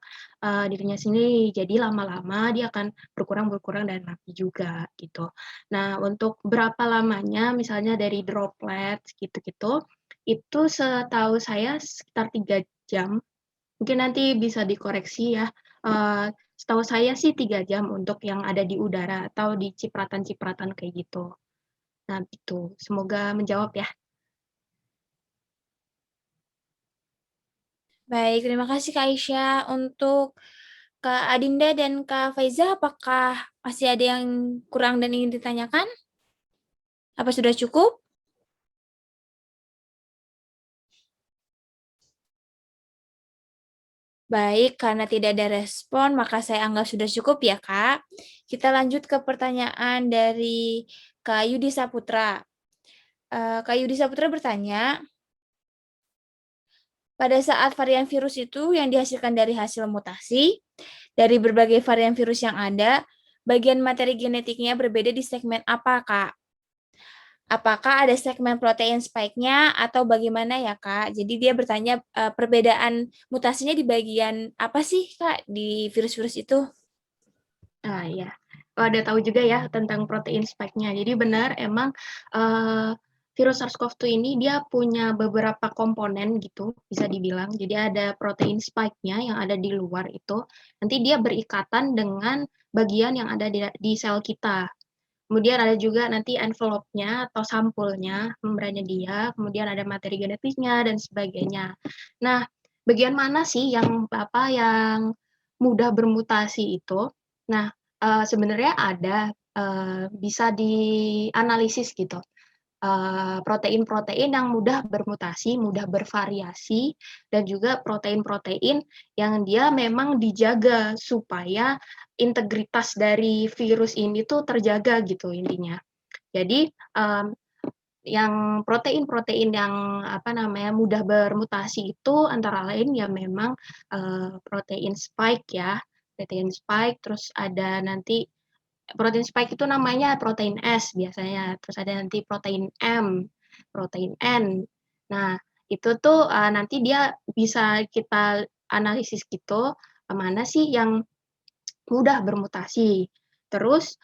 S2: dirinya sendiri. Jadi lama-lama dia akan berkurang dan mati juga gitu. Nah, untuk berapa lamanya misalnya dari droplet gitu-gitu, itu setahu saya sekitar 3 jam. Mungkin nanti bisa dikoreksi ya. Setahu saya sih 3 jam untuk yang ada di udara atau di cipratan-cipratan kayak gitu. Nah, itu. Semoga menjawab ya.
S1: Baik, terima kasih Kak Aisyah. Untuk Kak Adinda dan Kak Faiza, apakah masih ada yang kurang dan ingin ditanyakan? Apa sudah cukup? Baik, karena tidak ada respon, maka saya anggap sudah cukup ya Kak. Kita lanjut ke pertanyaan dari Kak Yudi Saputra. Kak Yudi Saputra bertanya, pada saat varian virus itu yang dihasilkan dari hasil mutasi, dari berbagai varian virus yang ada, bagian materi genetiknya berbeda di segmen apa, Kak? Apakah ada segmen protein spike-nya atau bagaimana ya, Kak? Jadi dia bertanya perbedaan mutasinya di bagian apa sih, Kak, di virus-virus itu?
S2: Nah, ya. Ada tahu juga ya tentang protein spike-nya. Jadi benar emang virus SARS-CoV-2 ini dia punya beberapa komponen gitu, bisa dibilang. Jadi ada protein spike-nya yang ada di luar itu. Nanti dia berikatan dengan bagian yang ada di sel kita. Kemudian ada juga nanti envelope-nya atau sampulnya, membrannya dia, kemudian ada materi genetiknya dan sebagainya. Nah, bagian mana sih yang yang mudah bermutasi itu? Nah, sebenarnya ada bisa dianalisis gitu. Protein-protein yang mudah bermutasi, mudah bervariasi, dan juga protein-protein yang dia memang dijaga supaya integritas dari virus ini tuh terjaga gitu intinya. Jadi yang protein-protein yang mudah bermutasi itu antara lain ya memang protein spike ya, protein spike, terus ada nanti protein spike itu namanya protein S biasanya, terus ada nanti protein M, protein N. Nah, itu tuh nanti dia bisa kita analisis gitu, mana sih yang mudah bermutasi. Terus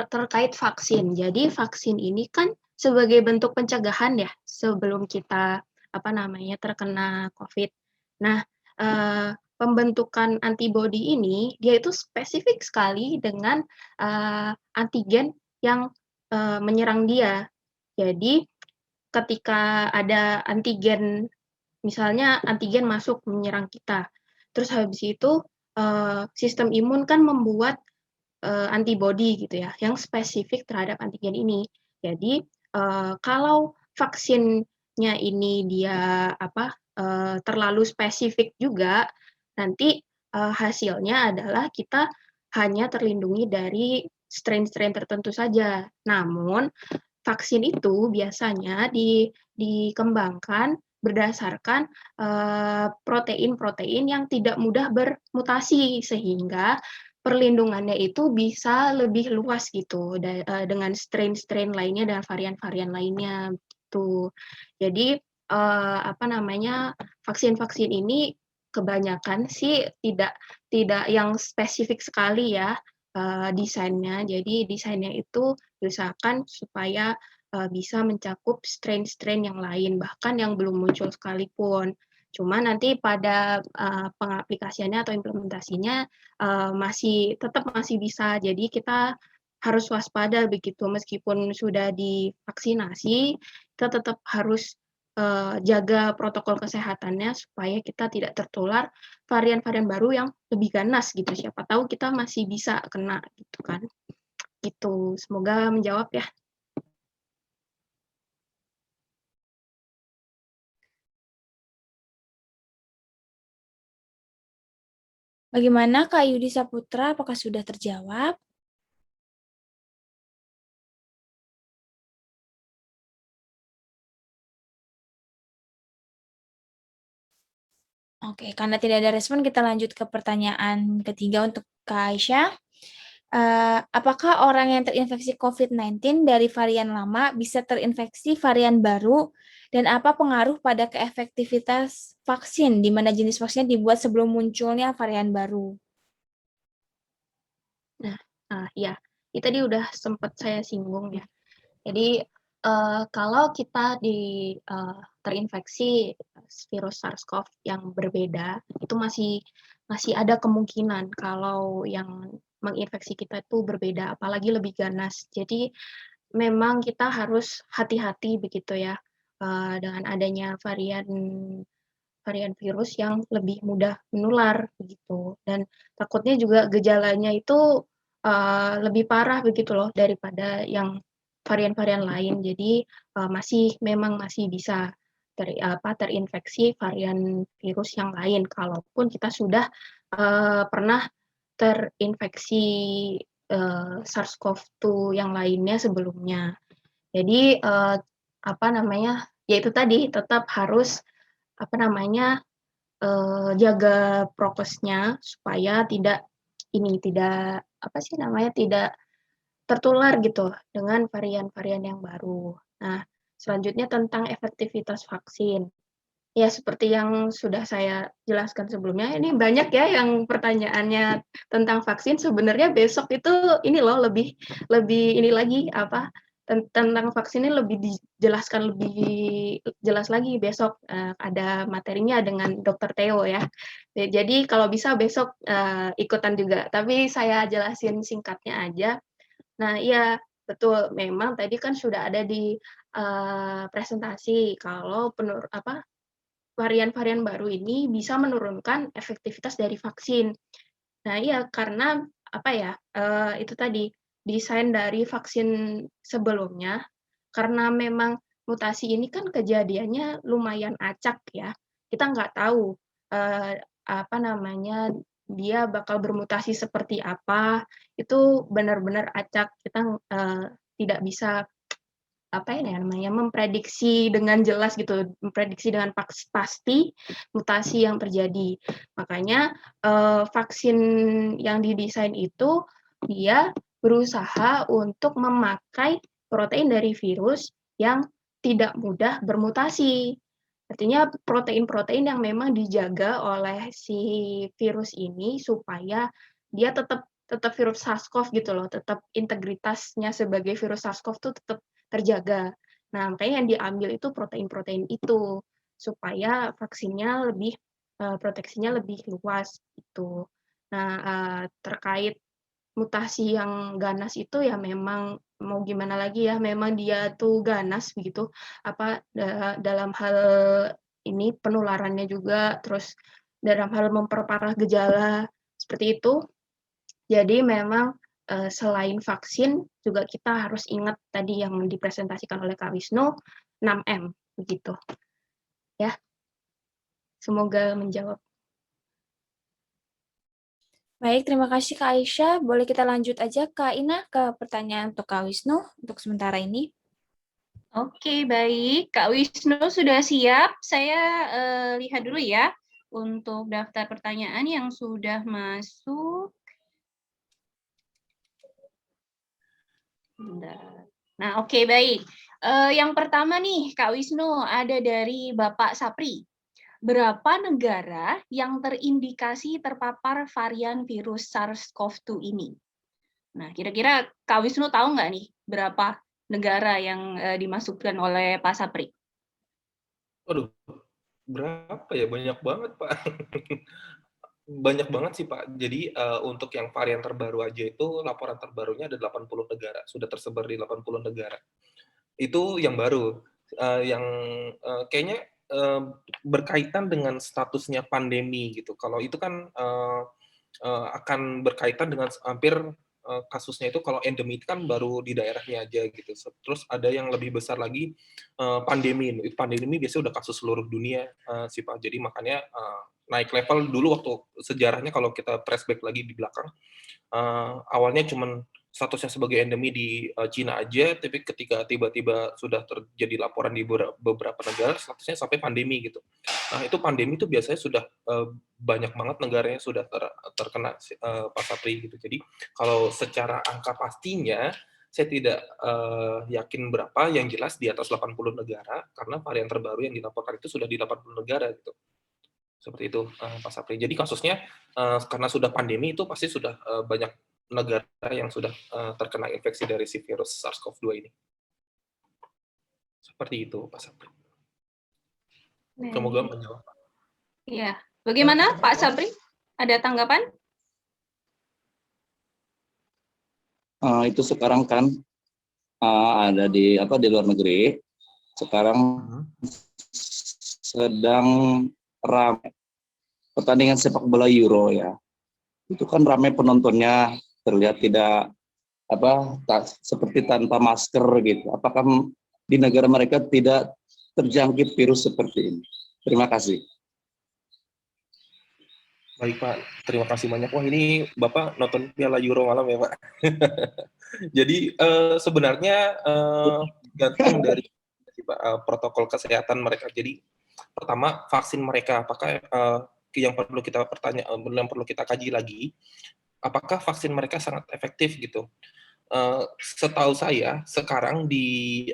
S2: terkait vaksin. Jadi vaksin ini kan sebagai bentuk pencegahan ya sebelum kita terkena COVID. Nah, pembentukan antibodi ini dia itu spesifik sekali dengan antigen yang menyerang dia. Jadi ketika ada antigen, misalnya antigen masuk menyerang kita, terus habis itu sistem imun kan membuat antibodi gitu ya, yang spesifik terhadap antigen ini. Jadi kalau vaksinnya ini dia terlalu spesifik juga, nanti hasilnya adalah kita hanya terlindungi dari strain-strain tertentu saja. Namun vaksin itu biasanya dikembangkan berdasarkan protein-protein yang tidak mudah bermutasi sehingga perlindungannya itu bisa lebih luas gitu dengan strain-strain lainnya dan varian-varian lainnya gitu. Jadi vaksin-vaksin ini kebanyakan sih tidak yang spesifik sekali ya desainnya. Jadi desainnya itu diusahakan supaya bisa mencakup strain-strain yang lain, bahkan yang belum muncul sekalipun. Cuma nanti pada pengaplikasiannya atau implementasinya tetap masih bisa. Jadi kita harus waspada begitu, meskipun sudah divaksinasi, kita tetap harus jaga protokol kesehatannya supaya kita tidak tertular varian-varian baru yang lebih ganas gitu. Siapa tahu kita masih bisa kena gitu kan. Gitu. Semoga menjawab ya.
S1: Bagaimana Kak Yudi Saputra, apakah sudah terjawab? Oke, karena tidak ada respon, kita lanjut ke pertanyaan ketiga untuk Kak Aisyah. Apakah orang yang terinfeksi COVID-19 dari varian lama bisa terinfeksi varian baru, dan apa pengaruh pada keefektivitas vaksin, di mana jenis vaksinnya dibuat sebelum munculnya varian baru?
S2: Nah, ya, itu tadi udah sempat saya singgung ya. Jadi kalau kita terinfeksi virus SARS-CoV yang berbeda, itu masih ada kemungkinan kalau yang menginfeksi kita itu berbeda, apalagi lebih ganas. Jadi memang kita harus hati-hati begitu ya dengan adanya varian virus yang lebih mudah menular begitu. Dan takutnya juga gejalanya itu lebih parah begitu loh daripada yang varian-varian lain. Jadi memang masih bisa terinfeksi varian virus yang lain kalaupun kita sudah pernah terinfeksi SARS-CoV-2 yang lainnya sebelumnya. Jadi ya itu tadi tetap harus jaga prokesnya supaya tidak tidak tertular gitu dengan varian-varian yang baru. Nah, selanjutnya tentang efektivitas vaksin. Ya, seperti yang sudah saya jelaskan sebelumnya, ini banyak ya yang pertanyaannya tentang vaksin. Sebenarnya besok itu ini loh lebih ini lagi tentang vaksin ini lebih dijelaskan lebih jelas lagi besok, ada materinya dengan Dokter Theo ya. Jadi kalau bisa besok, ikutan juga, tapi saya jelasin singkatnya aja. Nah iya, betul, memang tadi kan sudah ada di, presentasi kalau varian-varian baru ini bisa menurunkan efektivitas dari vaksin. Nah iya, karena itu tadi, desain dari vaksin sebelumnya, karena memang mutasi ini kan kejadiannya lumayan acak ya. Kita nggak tahu, dia bakal bermutasi seperti apa, itu benar-benar acak. Kita, tidak bisa memprediksi dengan jelas gitu, memprediksi dengan pasti mutasi yang terjadi. Makanya vaksin yang didesain itu dia berusaha untuk memakai protein dari virus yang tidak mudah bermutasi. Artinya protein-protein yang memang dijaga oleh si virus ini supaya dia tetap virus SARS-CoV gitu loh, tetap integritasnya sebagai virus SARS-CoV tuh tetap terjaga. Nah, makanya yang diambil itu protein-protein itu, supaya vaksinnya lebih proteksinya lebih luas gitu. Nah, terkait mutasi yang ganas itu ya memang mau gimana lagi ya, memang dia tuh ganas begitu, dalam hal ini penularannya juga, terus dalam hal memperparah gejala, seperti itu. Jadi memang, selain vaksin, juga kita harus ingat tadi yang dipresentasikan oleh Kak Wisnu, 6M, begitu. Ya, semoga menjawab.
S1: Baik, terima kasih Kak Aisyah. Boleh kita lanjut aja Kak Ina ke pertanyaan untuk Kak Wisnu untuk sementara ini.
S3: Oke, baik. Kak Wisnu sudah siap. Saya lihat dulu ya untuk daftar pertanyaan yang sudah masuk. Bentar. Nah, oke, baik. Yang pertama nih, Kak Wisnu, ada dari Bapak Sapri. Berapa negara yang terindikasi terpapar varian virus SARS-CoV-2 ini? Nah, kira-kira Kak Wisnu tahu nggak nih berapa negara yang dimasukkan oleh Pak Sapri?
S5: Waduh, berapa ya? Banyak banget, Pak. Banyak banget sih, Pak. Jadi, untuk yang varian terbaru aja itu laporan terbarunya ada 80 negara, sudah tersebar di 80 negara. Itu yang baru, yang, kayaknya, berkaitan dengan statusnya pandemi gitu. Kalau itu kan, akan berkaitan dengan hampir, kasusnya itu kalau endemi itu kan baru di daerahnya aja gitu. Terus ada yang lebih besar lagi, pandemi. Pandemi biasanya udah kasus seluruh dunia, sih, Pak. Jadi makanya, naik level dulu waktu sejarahnya kalau kita flashback lagi di belakang, awalnya cuman statusnya sebagai endemi di Cina aja, tapi ketika tiba-tiba sudah terjadi laporan di beberapa negara, statusnya sampai pandemi gitu. Nah, itu pandemi itu biasanya sudah banyak banget negaranya sudah terkena Pak Sapri gitu. Jadi kalau secara angka pastinya saya tidak yakin berapa, yang jelas di atas 80 negara karena varian terbaru yang dilaporkan itu sudah di 80 negara gitu. Seperti itu, Pak Sapri. Jadi kasusnya karena sudah pandemi itu pasti sudah banyak negara yang sudah terkena infeksi dari si virus SARS-CoV-2 ini. Seperti itu, Pak Sapri. Semoga menjawab.
S3: Iya. Bagaimana Pak Sapri? Ada tanggapan?
S6: Itu sekarang kan ada di luar negeri. Sekarang sedang ramai pertandingan sepak bola Euro ya. Itu kan ramai penontonnya, terlihat tidak seperti tanpa masker gitu. Apakah di negara mereka tidak terjangkit virus seperti ini? Terima kasih.
S5: Baik Pak, terima kasih banyak. Wah ini Bapak nonton Piala Euro malam ya Pak. Jadi sebenarnya gantung dari protokol kesehatan mereka. Jadi pertama vaksin mereka, apakah yang perlu kita kaji lagi, apakah vaksin mereka sangat efektif gitu. Setahu saya sekarang di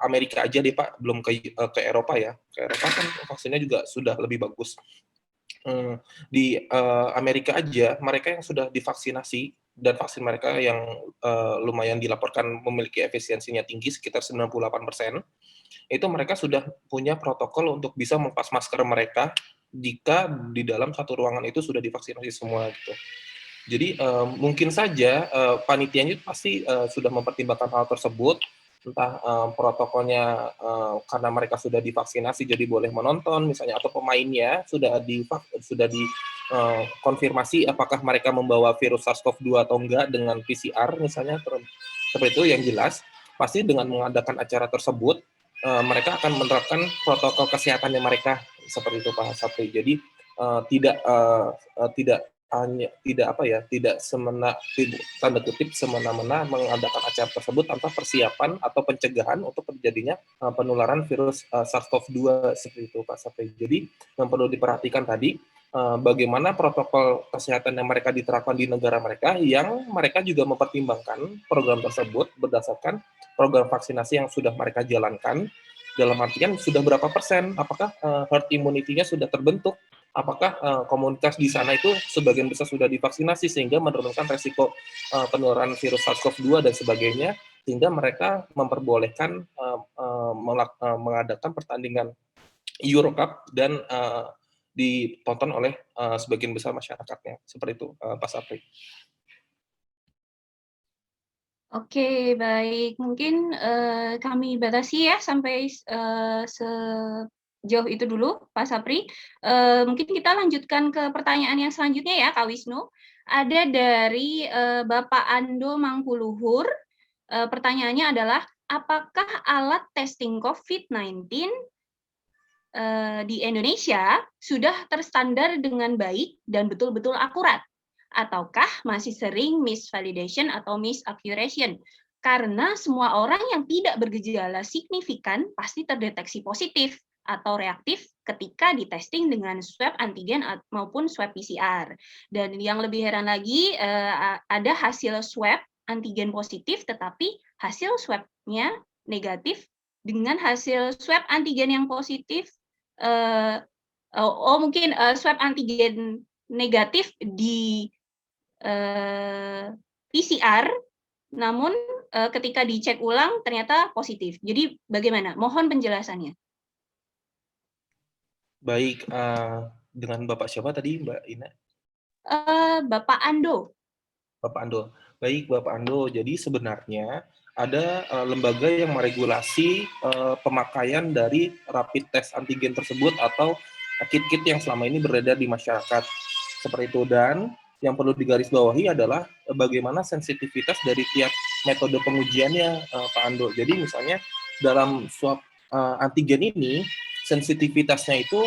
S5: Amerika aja deh Pak, belum ke Eropa ya. Ke Eropa kan vaksinnya juga sudah lebih bagus. Di Amerika aja mereka yang sudah divaksinasi dan vaksin mereka yang lumayan dilaporkan memiliki efisiensinya tinggi sekitar 98%, itu mereka sudah punya protokol untuk bisa melepas masker mereka jika di dalam satu ruangan itu sudah divaksinasi semua gitu. Jadi mungkin saja panitianya itu pasti sudah mempertimbangkan hal tersebut, entah protokolnya karena mereka sudah divaksinasi jadi boleh menonton misalnya, atau pemainnya sudah konfirmasi apakah mereka membawa virus SARS-CoV-2 atau enggak dengan PCR misalnya, seperti itu. Yang jelas pasti dengan mengadakan acara tersebut mereka akan menerapkan protokol kesehatannya mereka, seperti itu Pak Sapri. Jadi tidak tanda kutip semena-mena mengadakan acara tersebut tanpa persiapan atau pencegahan untuk terjadinya penularan virus SARS-CoV-2, seperti itu Pak Sapri. Jadi yang perlu diperhatikan tadi bagaimana protokol kesehatan yang mereka diterapkan di negara mereka, yang mereka juga mempertimbangkan program tersebut berdasarkan program vaksinasi yang sudah mereka jalankan, dalam artian sudah berapa persen, apakah herd immunity-nya sudah terbentuk, apakah komunitas di sana itu sebagian besar sudah divaksinasi sehingga menurunkan resiko penularan virus SARS-CoV-2 dan sebagainya, sehingga mereka memperbolehkan mengadakan pertandingan Euro Cup dan ditonton oleh sebagian besar masyarakatnya. Seperti itu, Pak Sapri.
S3: Oke, baik. Mungkin kami batasi ya sampai sejauh itu dulu, Pak Sapri. Mungkin kita lanjutkan ke pertanyaan yang selanjutnya ya, Kak Wisnu. Ada dari Bapak Ando Mangkuluhur. Pertanyaannya adalah, apakah alat testing COVID-19 di Indonesia sudah terstandar dengan baik dan betul-betul akurat? Ataukah masih sering misvalidation atau misaccuracy? Karena semua orang yang tidak bergejala signifikan pasti terdeteksi positif atau reaktif ketika ditesting dengan swab antigen maupun swab PCR. Dan yang lebih heran lagi, ada hasil swab antigen positif tetapi hasil swabnya negatif dengan hasil swab antigen yang positif, mungkin swab antigen negatif di PCR, namun ketika dicek ulang ternyata positif. Jadi bagaimana? Mohon penjelasannya.
S5: Baik, dengan Bapak siapa tadi, Mbak Ina?
S3: Bapak Ando.
S5: Bapak Ando. Baik, Bapak Ando. Jadi sebenarnya ada lembaga yang meregulasi pemakaian dari rapid test antigen tersebut atau kit-kit yang selama ini beredar di masyarakat. Seperti itu. Dan yang perlu digarisbawahi adalah bagaimana sensitivitas dari tiap metode pengujiannya, Pak Ando. Jadi misalnya dalam swab antigen ini, sensitivitasnya itu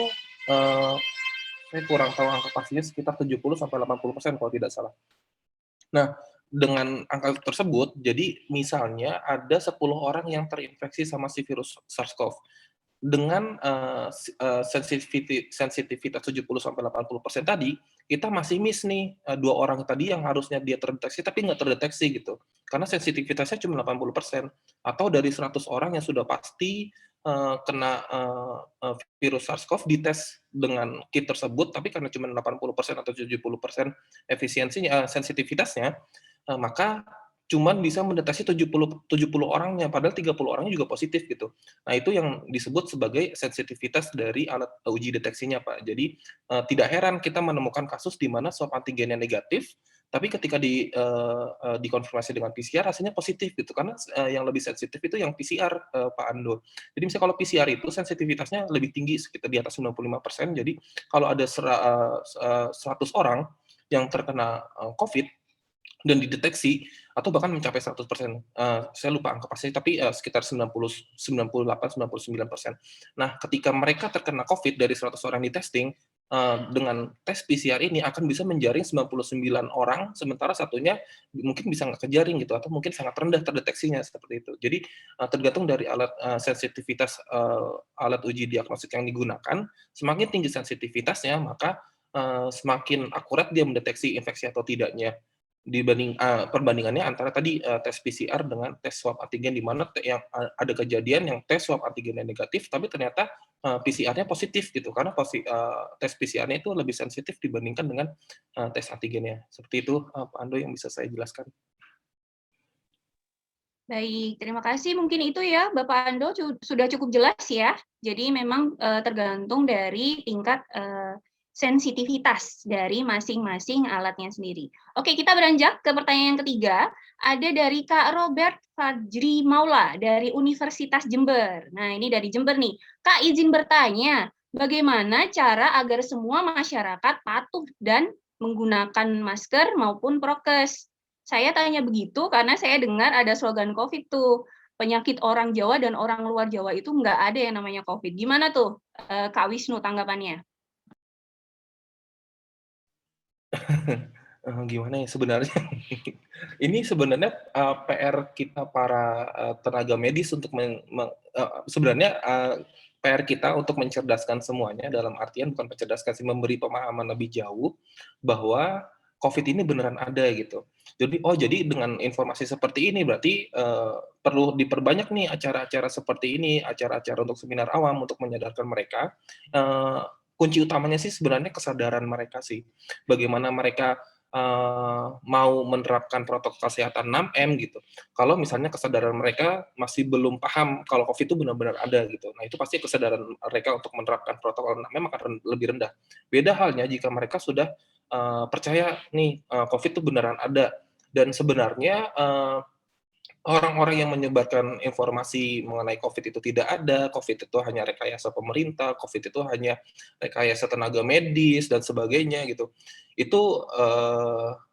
S5: saya kurang tahu angka pastinya, sekitar 70-80% kalau tidak salah. Nah, dengan angka tersebut, jadi misalnya ada 10 orang yang terinfeksi sama si virus SARS-CoV. Dengan sensitivitas 70-80% tadi, kita masih miss nih 2 orang tadi yang harusnya dia terdeteksi, tapi nggak terdeteksi gitu. Karena sensitivitasnya cuma 80%. Atau dari 100 orang yang sudah pasti kena virus SARS-CoV, dites dengan kit tersebut, tapi karena cuma 80% atau 70% efisiensinya, sensitivitasnya, maka cuman bisa mendeteksi 70 orangnya, padahal 30 orangnya juga positif gitu. Nah, itu yang disebut sebagai sensitivitas dari alat uji deteksinya, Pak. Jadi tidak heran kita menemukan kasus di mana swab antigennya negatif, tapi ketika dikonfirmasi dengan PCR hasilnya positif gitu, karena yang lebih sensitif itu yang PCR, Pak Ando. Jadi misalnya kalau PCR itu sensitivitasnya lebih tinggi, sekitar di atas 95%. Jadi kalau ada 100 orang yang terkena COVID dan dideteksi atau bahkan mencapai 100%, saya lupa angka pasti, tapi sekitar 98-99%. Nah, ketika mereka terkena COVID dari 100 orang di testing, dengan tes PCR ini akan bisa menjaring 99 orang, sementara satunya mungkin bisa nggak kejaring gitu, atau mungkin sangat rendah terdeteksinya, seperti itu. Jadi tergantung dari alat sensitivitas alat uji diagnostik yang digunakan, semakin tinggi sensitivitasnya, maka semakin akurat dia mendeteksi infeksi atau tidaknya. perbandingannya antara tadi tes PCR dengan tes swab antigen, di mana ada kejadian yang tes swab antigennya negatif, tapi ternyata PCR-nya positif gitu, karena tes PCR-nya itu lebih sensitif dibandingkan dengan tes antigennya. Seperti itu, Pak Ando, yang bisa saya jelaskan.
S3: Baik, terima kasih. Mungkin itu ya, Bapak Ando sudah cukup jelas ya. Jadi memang tergantung dari tingkat sensitivitas dari masing-masing alatnya sendiri. Oke, kita beranjak ke pertanyaan yang ketiga. Ada dari Kak Robert Fajri Maula dari Universitas Jember. Nah, ini dari Jember nih. Kak, izin bertanya, bagaimana cara agar semua masyarakat patuh dan menggunakan masker maupun prokes? Saya tanya begitu karena saya dengar ada slogan COVID tuh, penyakit orang Jawa dan orang luar Jawa itu nggak ada yang namanya COVID. Gimana tuh, Kak Wisnu tanggapannya?
S5: Gimana ya sebenarnya? Ini sebenarnya PR kita para tenaga medis untuk sebenarnya PR kita untuk mencerdaskan semuanya, dalam artian bukan mencerdaskan sih, memberi pemahaman lebih jauh bahwa COVID ini beneran ada gitu. Jadi dengan informasi seperti ini berarti perlu diperbanyak nih acara-acara seperti ini, acara-acara untuk seminar awam untuk menyadarkan mereka. Kunci utamanya sih sebenarnya kesadaran mereka sih. Bagaimana mereka mau menerapkan protokol kesehatan 6M gitu. Kalau misalnya kesadaran mereka masih belum paham kalau COVID itu benar-benar ada gitu. Nah, itu pasti kesadaran mereka untuk menerapkan protokol 6M akan lebih rendah. Beda halnya jika mereka sudah percaya nih COVID itu beneran ada, dan sebenarnya orang-orang yang menyebarkan informasi mengenai COVID itu tidak ada, COVID itu hanya rekayasa pemerintah, COVID itu hanya rekayasa tenaga medis dan sebagainya gitu. Itu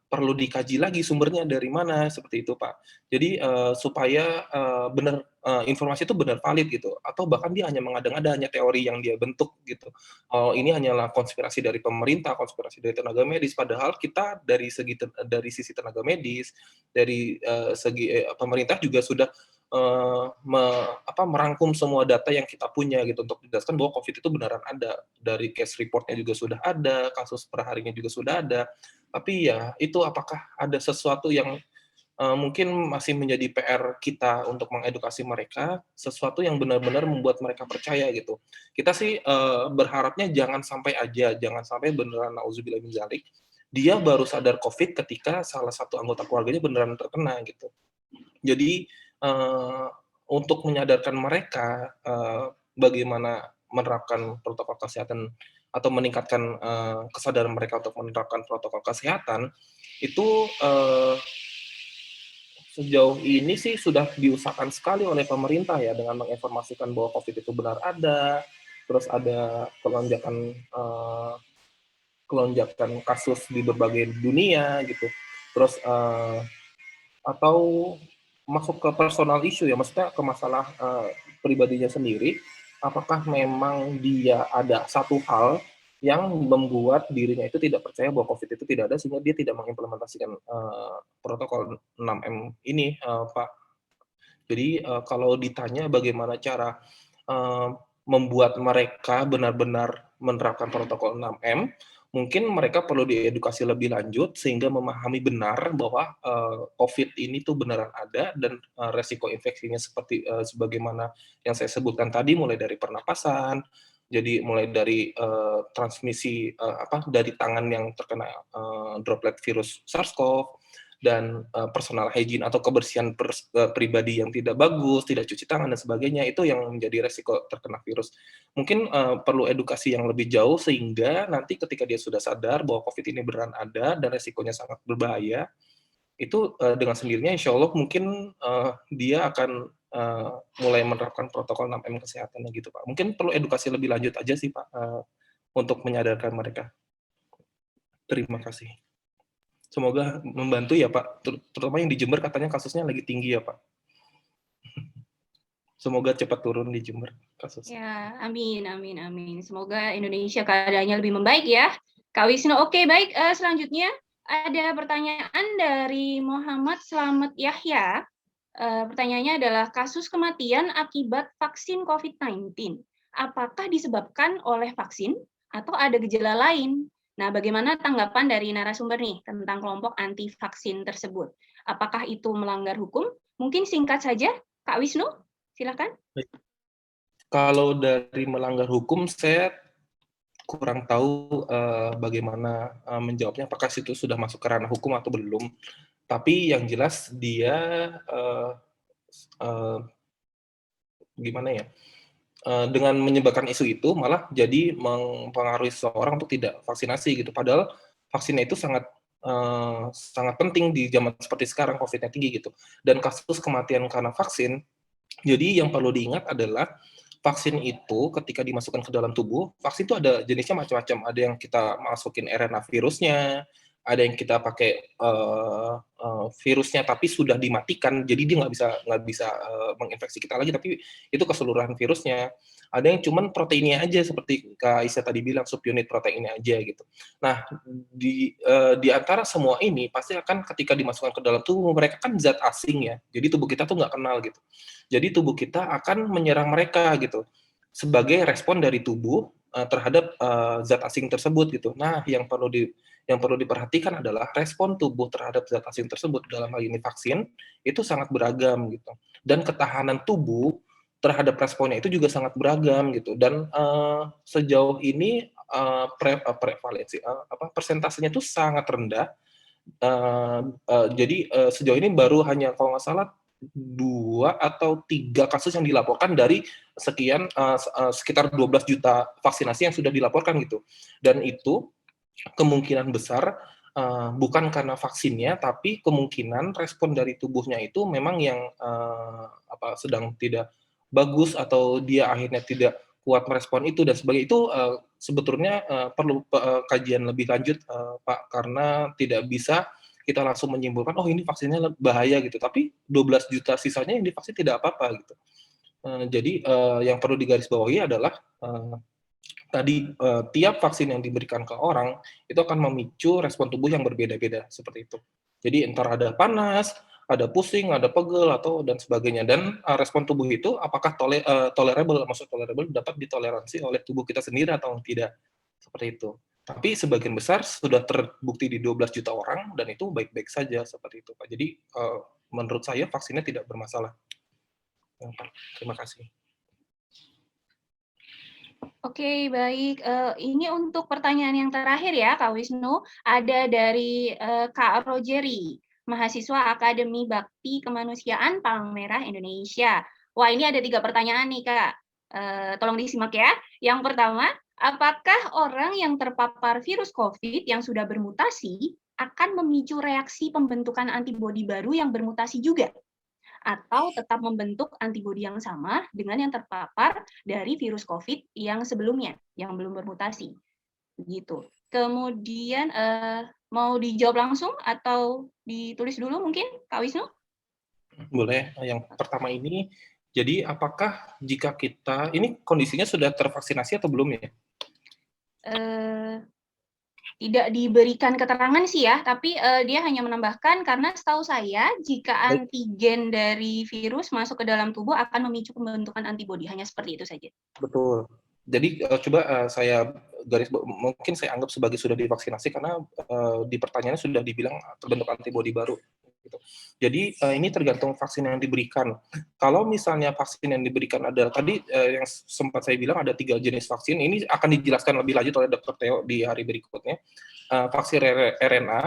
S5: perlu dikaji lagi sumbernya dari mana, seperti itu, Pak. Jadi supaya informasi itu benar valid gitu, atau bahkan dia hanya mengada-ngada, hanya teori yang dia bentuk gitu. Oh, ini hanyalah konspirasi dari pemerintah, konspirasi dari tenaga medis, padahal kita dari sisi tenaga medis, dari segi pemerintah juga sudah merangkum semua data yang kita punya gitu untuk menjelaskan bahwa COVID itu benaran ada. Dari case report-nya juga sudah ada, kasus per harinya juga sudah ada. Tapi ya itu apakah ada sesuatu yang mungkin masih menjadi PR kita untuk mengedukasi mereka, sesuatu yang benar-benar membuat mereka percaya gitu. Kita sih berharapnya jangan sampai beneran nauzubillah min dzalik, dia baru sadar COVID ketika salah satu anggota keluarganya beneran terkena gitu. Jadi untuk menyadarkan mereka bagaimana menerapkan protokol kesehatan atau meningkatkan kesadaran mereka untuk menerapkan protokol kesehatan, itu sejauh ini sih sudah diusahakan sekali oleh pemerintah ya, dengan menginformasikan bahwa COVID itu benar ada, terus ada kelonjakan kasus di berbagai dunia gitu, terus atau masuk ke personal issue ya, maksudnya ke masalah pribadinya sendiri, apakah memang dia ada satu hal yang membuat dirinya itu tidak percaya bahwa COVID itu tidak ada, sehingga dia tidak mengimplementasikan protokol 6M ini, Pak. Jadi kalau ditanya bagaimana cara membuat mereka benar-benar menerapkan protokol 6M, mungkin mereka perlu diedukasi lebih lanjut sehingga memahami benar bahwa COVID ini tuh beneran ada, dan resiko infeksinya seperti sebagaimana yang saya sebutkan tadi, mulai dari pernapasan, jadi mulai dari transmisi dari tangan yang terkena droplet virus SARS-CoV, dan personal hygiene atau kebersihan pribadi yang tidak bagus, tidak cuci tangan dan sebagainya, itu yang menjadi resiko terkena virus. Mungkin perlu edukasi yang lebih jauh sehingga nanti ketika dia sudah sadar bahwa COVID ini beneran ada dan resikonya sangat berbahaya, itu dengan sendirinya insya Allah mungkin dia akan mulai menerapkan protokol 6M kesehatannya gitu, Pak. Mungkin perlu edukasi lebih lanjut aja sih, Pak, untuk menyadarkan mereka. Terima kasih. Semoga membantu ya, Pak. Terutama yang di Jember katanya kasusnya lagi tinggi ya, Pak. Semoga cepat turun di Jember kasusnya.
S3: Ya, amin, amin, amin. Semoga Indonesia keadaannya lebih membaik ya, Kak Wisnu. Oke, baik. Selanjutnya ada pertanyaan dari Muhammad Slamet Yahya. Pertanyaannya adalah kasus kematian akibat vaksin COVID-19. Apakah disebabkan oleh vaksin atau ada gejala lain? Nah, bagaimana tanggapan dari narasumber nih tentang kelompok anti vaksin tersebut? Apakah itu melanggar hukum? Mungkin singkat saja, Kak Wisnu, silakan.
S5: Kalau dari melanggar hukum, saya kurang tahu bagaimana menjawabnya, apakah itu sudah masuk ke ranah hukum atau belum. Tapi yang jelas dia gimana ya? Dengan menyebarkan isu itu malah jadi mempengaruhi seseorang untuk tidak vaksinasi gitu. Padahal vaksinnya itu sangat penting di zaman seperti sekarang, COVID-nya tinggi gitu. Dan kasus kematian karena vaksin, jadi yang perlu diingat adalah vaksin itu ketika dimasukkan ke dalam tubuh, vaksin itu ada jenisnya macam-macam. Ada yang kita masukin RNA virusnya, ada yang kita pakai virusnya tapi sudah dimatikan, jadi dia nggak bisa menginfeksi kita lagi, tapi itu keseluruhan virusnya. Ada yang cuman proteinnya aja, seperti Kak Aisyah tadi bilang, subunit proteinnya aja gitu. Nah, di antara semua ini pasti akan ketika dimasukkan ke dalam tubuh mereka kan zat asing ya, jadi tubuh kita tuh nggak kenal gitu. Jadi tubuh kita akan menyerang mereka gitu sebagai respon dari tubuh terhadap zat asing tersebut gitu. Nah, yang perlu diperhatikan adalah respon tubuh terhadap zat asing tersebut, dalam hal ini vaksin, itu sangat beragam gitu. Dan ketahanan tubuh terhadap responnya itu juga sangat beragam gitu. Dan sejauh ini prevalensi persentasenya itu sangat rendah. Jadi sejauh ini baru hanya kalau nggak salah 2 atau 3 kasus yang dilaporkan dari sekian sekitar 12 juta vaksinasi yang sudah dilaporkan gitu. Dan itu kemungkinan besar bukan karena vaksinnya, tapi kemungkinan respon dari tubuhnya itu memang yang sedang tidak bagus, atau dia akhirnya tidak kuat merespon itu dan sebagainya. Itu sebetulnya perlu kajian lebih lanjut, Pak, karena tidak bisa kita langsung menyimpulkan, oh ini vaksinnya bahaya gitu, tapi 12 juta sisanya yang divaksin tidak apa-apa gitu. Jadi yang perlu digarisbawahi adalah tadi tiap vaksin yang diberikan ke orang itu akan memicu respon tubuh yang berbeda-beda seperti itu. Jadi entar ada panas, ada pusing, ada pegel atau dan sebagainya. Dan respon tubuh itu apakah tolerable, maksud tolerable dapat ditoleransi oleh tubuh kita sendiri atau tidak, seperti itu. Tapi sebagian besar sudah terbukti di 12 juta orang dan itu baik-baik saja seperti itu, Pak. Jadi menurut saya vaksinnya tidak bermasalah. Terima kasih.
S3: Oke, baik. Ini untuk pertanyaan yang terakhir ya, Kak Wisnu. Ada dari Kak Rogeri, mahasiswa Akademi Bakti Kemanusiaan Palang Merah Indonesia. Wah, ini ada 3 pertanyaan nih, Kak. Tolong disimak ya. Yang pertama, apakah orang yang terpapar virus COVID yang sudah bermutasi akan memicu reaksi pembentukan antibodi baru yang bermutasi juga? Atau tetap membentuk antibodi yang sama dengan yang terpapar dari virus COVID yang sebelumnya, yang belum bermutasi. Begitu. Kemudian, mau dijawab langsung atau ditulis dulu mungkin, Kak Wisnu?
S5: Boleh. Yang pertama ini, jadi apakah jika kita, ini kondisinya sudah tervaksinasi atau belum ya?
S3: Tidak diberikan keterangan sih ya, tapi dia hanya menambahkan karena setahu saya jika antigen dari virus masuk ke dalam tubuh akan memicu pembentukan antibodi, hanya seperti itu saja.
S5: Betul. Jadi coba saya mungkin saya anggap sebagai sudah divaksinasi karena di pertanyaannya sudah dibilang terbentuk antibodi baru. Gitu. Jadi ini tergantung vaksin yang diberikan. Kalau misalnya vaksin yang diberikan adalah tadi yang sempat saya bilang ada 3 jenis vaksin, ini akan dijelaskan lebih lanjut oleh Dr. Theo di hari berikutnya. Vaksin RNA,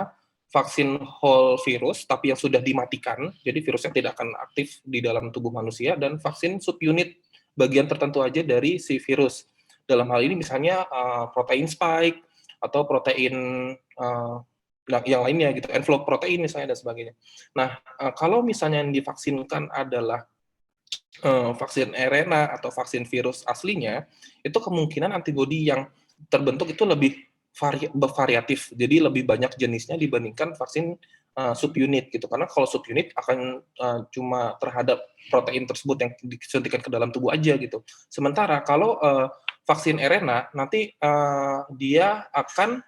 S5: vaksin whole virus tapi yang sudah dimatikan, jadi virusnya tidak akan aktif di dalam tubuh manusia, dan vaksin subunit bagian tertentu aja dari si virus. Dalam hal ini misalnya protein spike atau protein yang lainnya gitu, envelope protein misalnya dan sebagainya. Nah, kalau misalnya yang divaksinkan adalah vaksin RNA atau vaksin virus aslinya, itu kemungkinan antibodi yang terbentuk itu lebih variatif, jadi lebih banyak jenisnya dibandingkan vaksin subunit gitu. Karena kalau subunit akan cuma terhadap protein tersebut yang disuntikan ke dalam tubuh aja gitu. Sementara kalau vaksin RNA nanti dia akan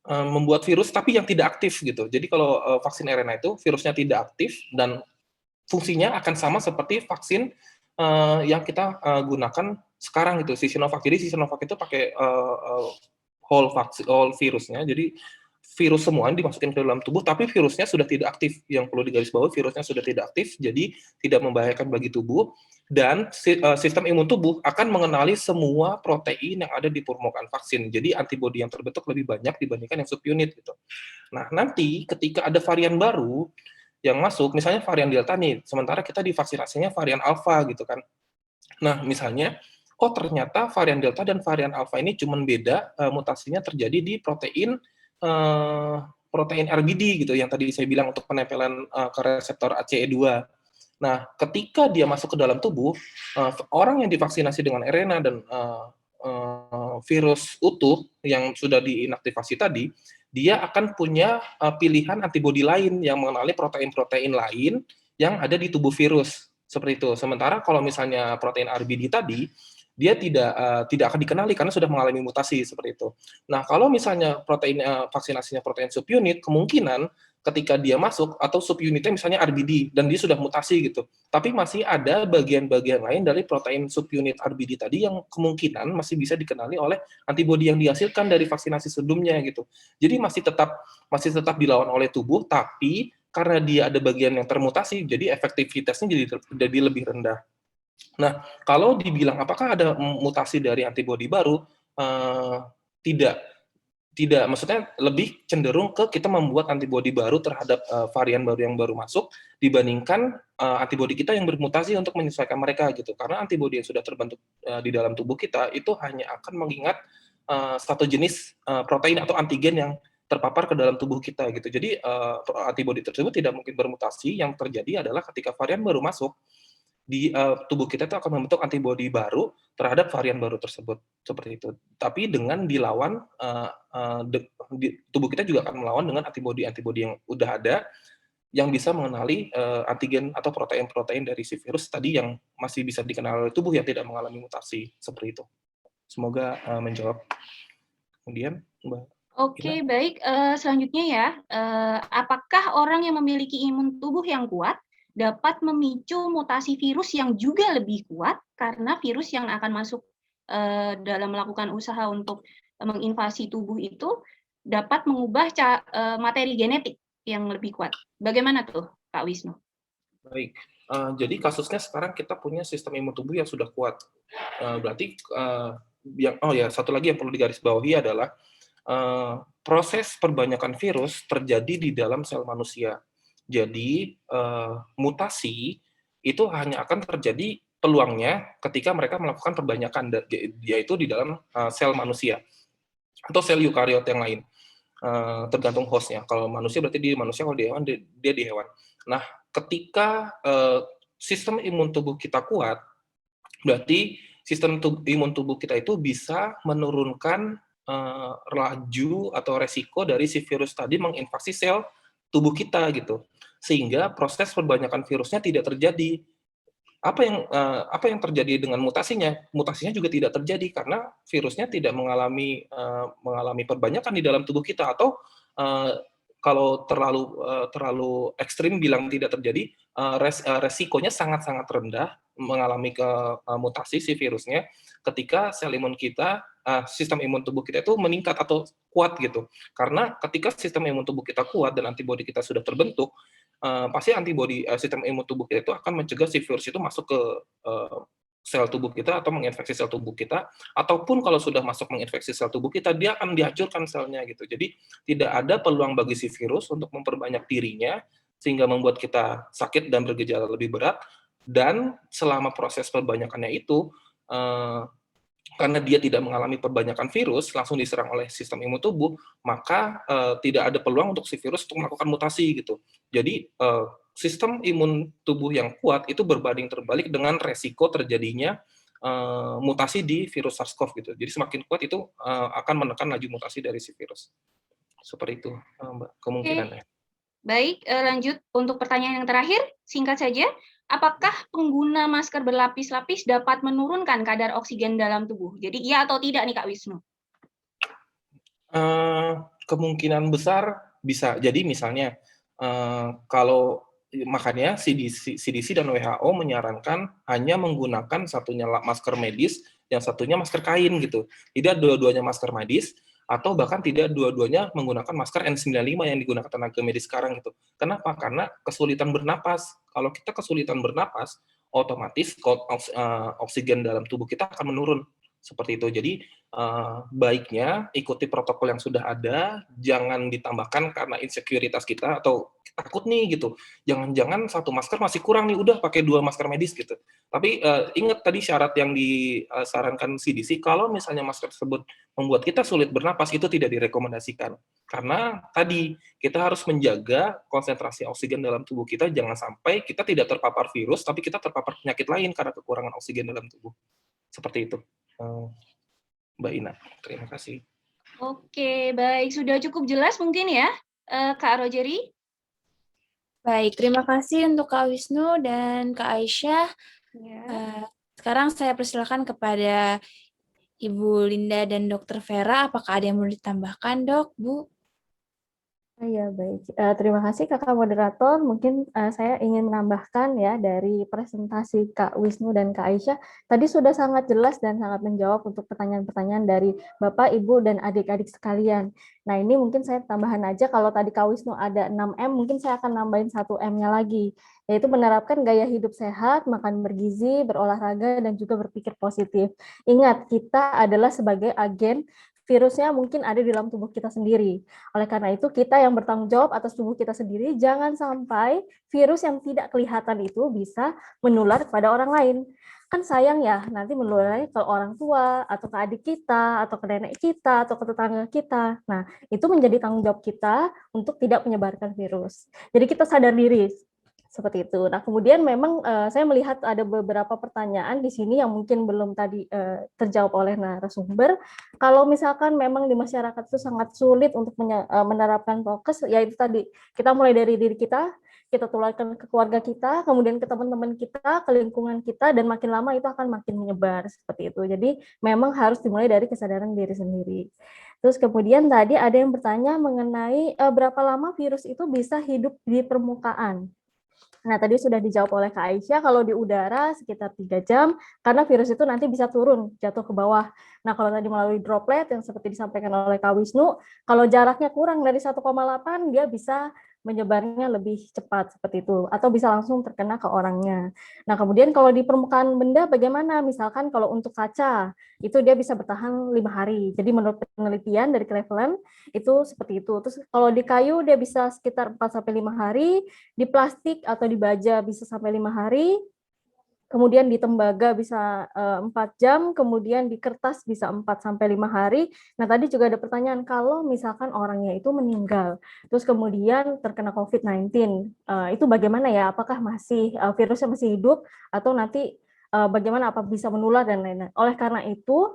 S5: membuat virus tapi yang tidak aktif gitu. Jadi kalau vaksin RNA itu virusnya tidak aktif dan fungsinya akan sama seperti vaksin yang kita gunakan sekarang gitu, si Sinovac. Jadi si Sinovac itu pakai whole virusnya. Jadi virus semua dimasukin ke dalam tubuh, tapi virusnya sudah tidak aktif. Yang perlu digarisbawahi, virusnya sudah tidak aktif, jadi tidak membahayakan bagi tubuh. Dan sistem imun tubuh akan mengenali semua protein yang ada di permukaan vaksin. Jadi antibodi yang terbentuk lebih banyak dibandingkan yang subunit gitu. Nah, nanti ketika ada varian baru yang masuk, misalnya varian Delta nih, sementara kita divaksinasinya varian Alpha gitu kan. Nah, misalnya, oh ternyata varian Delta dan varian Alpha ini cuma beda, mutasinya terjadi di protein RBD gitu, yang tadi saya bilang untuk penempelan ke reseptor ACE2. Nah, ketika dia masuk ke dalam tubuh, orang yang divaksinasi dengan RNA dan virus utuh yang sudah diinaktivasi tadi, dia akan punya pilihan antibodi lain yang mengenali protein-protein lain yang ada di tubuh virus, seperti itu. Sementara kalau misalnya protein RBD tadi, dia tidak akan dikenali karena sudah mengalami mutasi, seperti itu. Nah, kalau misalnya protein vaksinasinya protein subunit, kemungkinan ketika dia masuk atau subunitnya misalnya RBD dan dia sudah mutasi gitu, tapi masih ada bagian-bagian lain dari protein subunit RBD tadi yang kemungkinan masih bisa dikenali oleh antibodi yang dihasilkan dari vaksinasi sebelumnya gitu. Jadi masih tetap dilawan oleh tubuh, tapi karena dia ada bagian yang termutasi, jadi efektivitasnya jadi lebih rendah. Nah, kalau dibilang apakah ada mutasi dari antibodi baru, tidak, maksudnya lebih cenderung ke kita membuat antibodi baru terhadap varian baru yang baru masuk dibandingkan antibodi kita yang bermutasi untuk menyesuaikan mereka gitu. Karena antibodi yang sudah terbentuk di dalam tubuh kita itu hanya akan mengingat satu jenis protein atau antigen yang terpapar ke dalam tubuh kita gitu. Jadi antibodi tersebut tidak mungkin bermutasi. Yang terjadi adalah ketika varian baru masuk di tubuh kita itu akan membentuk antibodi baru terhadap varian baru tersebut, seperti itu. Tapi dengan dilawan, tubuh kita juga akan melawan dengan antibodi-antibodi yang udah ada, yang bisa mengenali antigen atau protein-protein dari si virus tadi yang masih bisa dikenal oleh tubuh yang tidak mengalami mutasi, seperti itu. Semoga menjawab. Kemudian, Mbak.
S3: Oke, baik. Selanjutnya ya, apakah orang yang memiliki imun tubuh yang kuat dapat memicu mutasi virus yang juga lebih kuat karena virus yang akan masuk dalam melakukan usaha untuk menginvasi tubuh itu dapat mengubah materi genetik yang lebih kuat. Bagaimana tuh, Kak Wisnu?
S5: Baik, jadi kasusnya sekarang kita punya sistem imun tubuh yang sudah kuat. Berarti satu lagi yang perlu digarisbawahi adalah proses perbanyakan virus terjadi di dalam sel manusia. Jadi mutasi itu hanya akan terjadi peluangnya ketika mereka melakukan perbanyakan, yaitu di dalam sel manusia atau sel eukariot yang lain, tergantung hostnya. Kalau manusia berarti di manusia, kalau di hewan dia di hewan. Nah, ketika sistem imun tubuh kita kuat, berarti sistem imun tubuh kita itu bisa menurunkan laju atau resiko dari si virus tadi menginfeksi sel tubuh kita gitu, sehingga proses perbanyakan virusnya tidak terjadi. Apa yang terjadi dengan mutasinya? Mutasinya juga tidak terjadi karena virusnya tidak mengalami perbanyakan di dalam tubuh kita, atau kalau terlalu ekstrim bilang tidak terjadi, resikonya sangat-sangat rendah mengalami mutasi si virusnya ketika sel imun kita, sistem imun tubuh kita itu meningkat atau kuat gitu. Karena ketika sistem imun tubuh kita kuat dan antibodi kita sudah terbentuk, pasti sistem imun tubuh kita itu akan mencegah si virus itu masuk ke sel tubuh kita atau menginfeksi sel tubuh kita, ataupun kalau sudah masuk menginfeksi sel tubuh kita, dia akan dihancurkan selnya gitu. Jadi tidak ada peluang bagi si virus untuk memperbanyak dirinya sehingga membuat kita sakit dan bergejala lebih berat. Dan selama proses perbanyakannya itu, karena dia tidak mengalami perbanyakan virus, langsung diserang oleh sistem imun tubuh, maka tidak ada peluang untuk si virus untuk melakukan mutasi gitu. Jadi sistem imun tubuh yang kuat itu berbanding terbalik dengan resiko terjadinya mutasi di virus SARS-CoV gitu. Jadi semakin kuat itu akan menekan laju mutasi dari si virus. Seperti itu, Mbak, kemungkinannya.
S3: Baik, lanjut untuk pertanyaan yang terakhir, singkat saja. Apakah pengguna masker berlapis-lapis dapat menurunkan kadar oksigen dalam tubuh? Jadi iya atau tidak nih Kak Wisnu?
S5: Kemungkinan besar bisa. Jadi misalnya kalau makanya CDC dan WHO menyarankan hanya menggunakan satunya masker medis, yang satunya masker kain gitu. Tidak dua-duanya masker medis. atau bahkan tidak dua-duanya menggunakan masker N95 yang digunakan tenaga medis sekarang gitu. Kenapa? Karena kesulitan bernapas. Kalau kita kesulitan bernapas, otomatis oksigen dalam tubuh kita akan menurun seperti itu. Jadi baiknya ikuti protokol yang sudah ada, jangan ditambahkan karena insekuritas kita atau takut nih gitu. Jangan-jangan satu masker masih kurang nih, udah pakai 2 masker medis gitu. Tapi ingat tadi syarat yang disarankan CDC, kalau misalnya masker tersebut membuat kita sulit bernapas, itu tidak direkomendasikan. Karena tadi kita harus menjaga konsentrasi oksigen dalam tubuh kita, jangan sampai kita tidak terpapar virus, tapi kita terpapar penyakit lain karena kekurangan oksigen dalam tubuh. Seperti itu. Mbak Ina, terima kasih.
S3: Oke, baik. Sudah cukup jelas mungkin ya, Kak Rogeri?
S1: Baik, terima kasih untuk Kak Wisnu dan Kak Aisyah.
S3: Ya.
S1: Sekarang saya persilakan kepada Ibu Linda dan Dr. Vera. Apakah ada yang mau ditambahkan, Dok, Bu?
S7: Ya, baik. Terima kasih Kakak Moderator. Mungkin saya ingin menambahkan ya dari presentasi Kak Wisnu dan Kak Aisyah. Tadi sudah sangat jelas dan sangat menjawab untuk pertanyaan-pertanyaan dari Bapak, Ibu, dan adik-adik sekalian. Nah, ini mungkin saya tambahan aja, kalau tadi Kak Wisnu ada 6M, mungkin saya akan nambahin 1M-nya lagi, yaitu menerapkan gaya hidup sehat, makan bergizi, berolahraga, dan juga berpikir positif. Ingat, kita adalah sebagai agen, virusnya mungkin ada di dalam tubuh kita sendiri. Oleh karena itu, kita yang bertanggung jawab atas tubuh kita sendiri, jangan sampai virus yang tidak kelihatan itu bisa menular kepada orang lain. Kan sayang ya, nanti menular ke orang tua, atau ke adik kita, atau ke nenek kita, atau ke tetangga kita. Nah, itu menjadi tanggung jawab kita untuk tidak menyebarkan virus. Jadi kita sadar diri, seperti itu. Nah, kemudian memang saya melihat ada beberapa pertanyaan di sini yang mungkin belum tadi terjawab oleh narasumber. Kalau misalkan memang di masyarakat itu sangat sulit untuk menerapkan prokes, yaitu tadi kita mulai dari diri kita tularkan ke keluarga kita, kemudian ke teman-teman kita, ke lingkungan kita, dan makin lama itu akan makin menyebar seperti itu. Jadi memang harus dimulai dari kesadaran diri sendiri. Terus kemudian tadi ada yang bertanya mengenai berapa lama virus itu bisa hidup di permukaan. Nah, tadi sudah dijawab oleh Kak Aisyah, kalau di udara sekitar 3 jam, karena virus itu nanti bisa turun, jatuh ke bawah. Nah, kalau tadi melalui droplet, yang seperti disampaikan oleh Kak Wisnu, kalau jaraknya kurang dari 1,8, dia bisa menyebarnya lebih cepat, seperti itu. Atau bisa langsung terkena ke orangnya. Nah, kemudian kalau di permukaan benda, bagaimana? Misalkan kalau untuk kaca, itu dia bisa bertahan 5 hari. Jadi menurut penelitian dari Cleveland, itu seperti itu. Terus kalau di kayu, dia bisa sekitar 4-5 hari, di plastik atau di baja bisa sampai 5 hari, kemudian di tembaga bisa 4 jam, kemudian di kertas bisa 4-5 hari. Nah, tadi juga ada pertanyaan, kalau misalkan orangnya itu meninggal, terus kemudian terkena COVID-19, itu bagaimana ya? Apakah masih virusnya masih hidup, atau nanti bagaimana, apa bisa menular, dan lain-lain. Oleh karena itu,